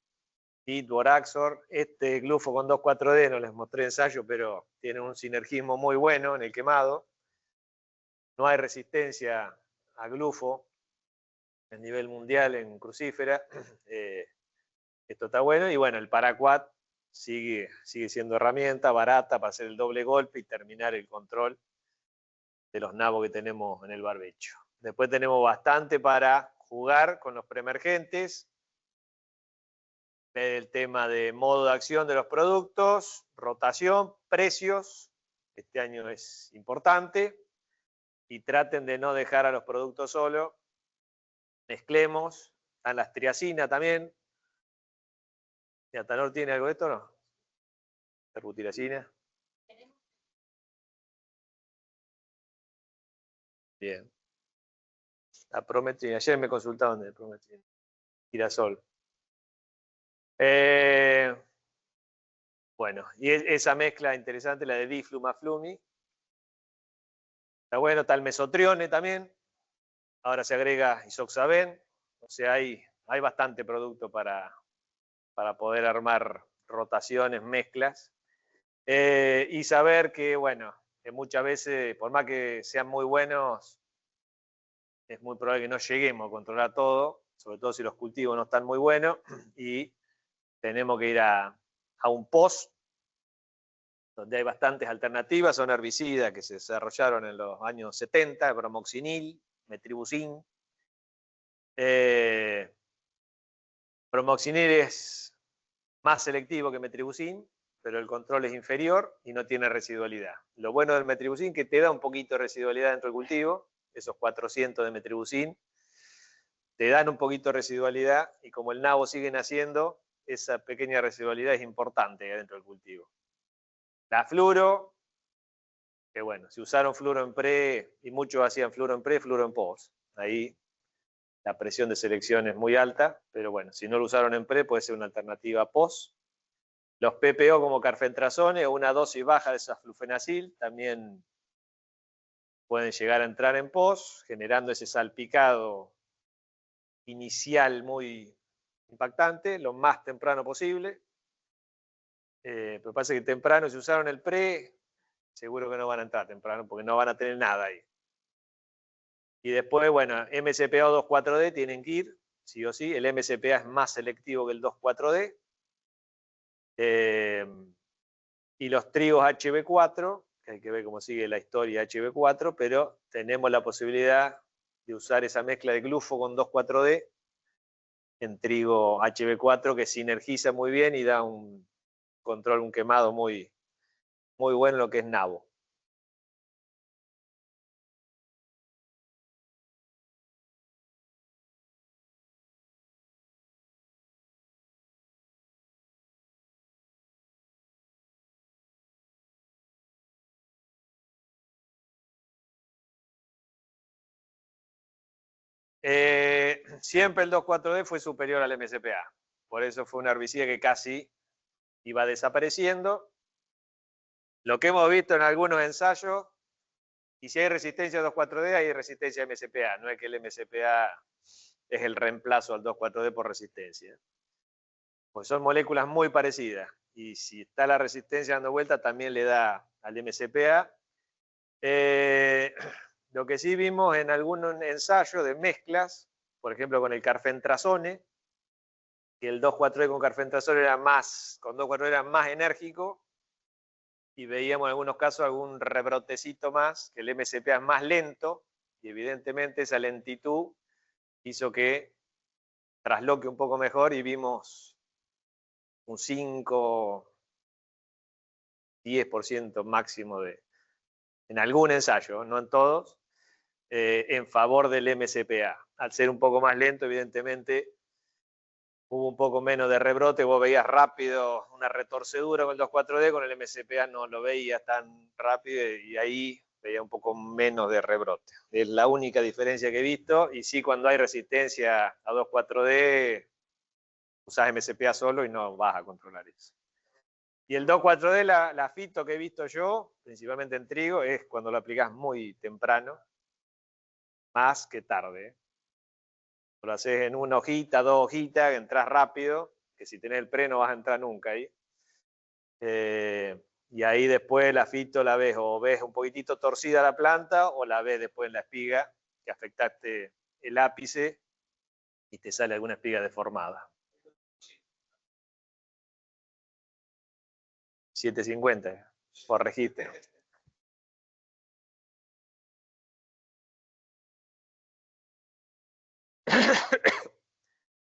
y Dworaxor. Este glufo con 2,4-D, no les mostré ensayo, pero tiene un sinergismo muy bueno en el quemado. No hay resistencia a glufo a nivel mundial en crucífera. Esto está bueno. Y bueno, el paraquat sigue siendo herramienta barata para hacer el doble golpe y terminar el control de los nabos que tenemos en el barbecho. Después tenemos bastante para jugar con los preemergentes. El tema de modo de acción de los productos, rotación, precios. Este año es importante. Y traten de no dejar a los productos solos. Mezclemos. Están las triacinas también. ¿Atanor tiene algo de esto o no? Terbutiracina. Bien. La prometrina. Ayer me consultaban de prometrina. Girasol. Bueno, y esa mezcla interesante, la de diflumaflumi. Está bueno, está el mesotrione también. Ahora se agrega isoxaben. O sea, hay bastante producto para poder armar rotaciones, mezclas. Y saber que, bueno, que muchas veces, por más que sean muy buenos, es muy probable que no lleguemos a controlar todo, sobre todo si los cultivos no están muy buenos, y tenemos que ir a a un post, donde hay bastantes alternativas, son herbicidas que se desarrollaron en los años 70, bromoxinil, metribuzin. Bromoxinil es más selectivo que metribuzin, pero el control es inferior y no tiene residualidad. Lo bueno del metribuzin es que te da un poquito de residualidad dentro del cultivo, esos 400 de metribuzin te dan un poquito de residualidad y como el nabo sigue naciendo, esa pequeña residualidad es importante dentro del cultivo. La fluoro, que bueno, si usaron fluoro en pre y muchos hacían fluoro en pre, fluoro en post. Ahí la presión de selección es muy alta, pero bueno, si no lo usaron en pre puede ser una alternativa post. Los PPO como carfentrazone o una dosis baja de saflufenacil también pueden llegar a entrar en post, generando ese salpicado inicial muy impactante, lo más temprano posible. Pero pasa que temprano, si usaron el pre, seguro que no van a entrar temprano porque no van a tener nada ahí. Y después, bueno, MCPA o 2,4-D tienen que ir, sí o sí. El MCPA es más selectivo que el 2,4-D. Y los trigos HB4, que hay que ver cómo sigue la historia HB4, pero tenemos la posibilidad de usar esa mezcla de glufo con 2,4-D en trigo HB4 que sinergiza muy bien y da un control, un quemado muy, muy bueno en lo que es nabo. Siempre el 2,4-D fue superior al MCPA. Por eso fue una herbicida que casi iba desapareciendo. Lo que hemos visto en algunos ensayos, y si hay resistencia a 2,4-D, hay resistencia a MCPA. No es que el MCPA es el reemplazo al 2,4-D por resistencia. Pues son moléculas muy parecidas. Y si está la resistencia dando vuelta, también le da al MCPA. Lo que sí vimos en algunos ensayos de mezclas, por ejemplo con el carfentrazone, que el 2,4-D con carfentrazone era más, con 2,4-D era más enérgico, y veíamos en algunos casos algún rebrotecito más, que el MCPA es más lento, y evidentemente esa lentitud hizo que trasloque un poco mejor y vimos un 5, 10% máximo en algún ensayo, no en todos, en favor del MCPA. Al ser un poco más lento, evidentemente, hubo un poco menos de rebrote, vos veías rápido una retorcedura con el 2,4-D, con el MCPA no lo veías tan rápido y ahí veía un poco menos de rebrote. Es la única diferencia que he visto, y sí, cuando hay resistencia a 2,4-D, usás MCPA solo y no vas a controlar eso. Y el 2,4-D, la fito que he visto yo, principalmente en trigo, es cuando lo aplicás muy temprano, más que tarde. Lo haces en una hojita, 2 hojitas, entras rápido, que si tenés el pre no vas a entrar nunca ahí. Y ahí después la fito la ves, o ves un poquitito torcida la planta, o la ves después en la espiga, que afectaste el ápice y te sale alguna espiga deformada. 750, corregiste.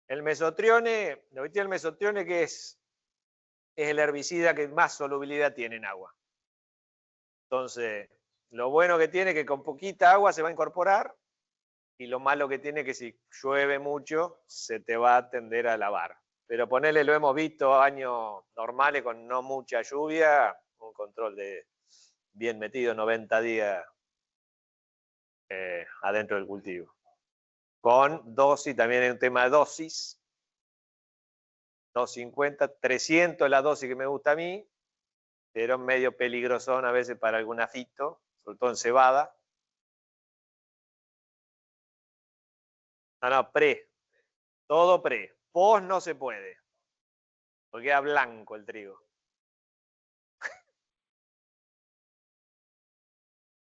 El mesotrione, lo que tiene el mesotrione que es el herbicida que más solubilidad tiene en agua. Entonces, lo bueno que tiene es que con poquita agua se va a incorporar, y lo malo que tiene es que si llueve mucho se te va a tender a lavar. Pero ponele, lo hemos visto años normales con no mucha lluvia, un control de bien metido 90 días adentro del cultivo. Con dosis, también hay un tema de dosis, 250, 300 la dosis que me gusta a mí, pero medio peligrosón a veces para alguna fito, sobre todo en cebada. No, pre, todo pre. Post no se puede, porque queda blanco el trigo.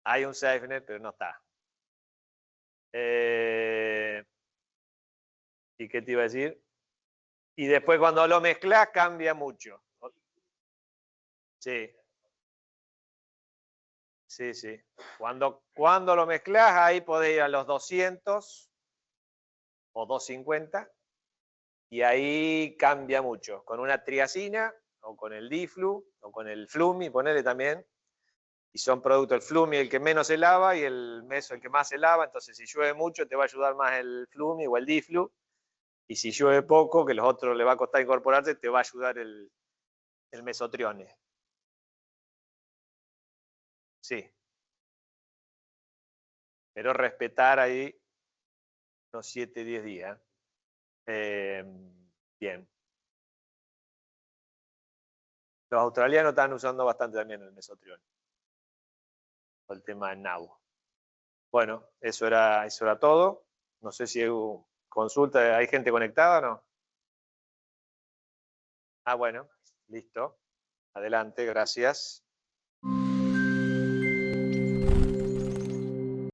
Hay un SafeNet, pero no está. ¿Y qué te iba a decir? Y después cuando lo mezclas cambia mucho. Sí. Sí, sí. Cuando lo mezclas, ahí podés ir a los 200 o 250 y ahí cambia mucho. Con una triacina o con el diflu o con el flumi, ponele también. Y son productos, el flumi el que menos se lava y el meso el que más se lava. Entonces, si llueve mucho, te va a ayudar más el flumi o el diflu. Y si llueve poco, que los otros le va a costar incorporarse, te va a ayudar el mesotrione. Sí. Pero respetar ahí unos 7-10 días. Bien. Los australianos están usando bastante también el mesotrione. Por el tema del nabo. Bueno, eso era todo. No sé si hay consulta, ¿hay gente conectada o no? Ah, bueno, listo. Adelante, gracias.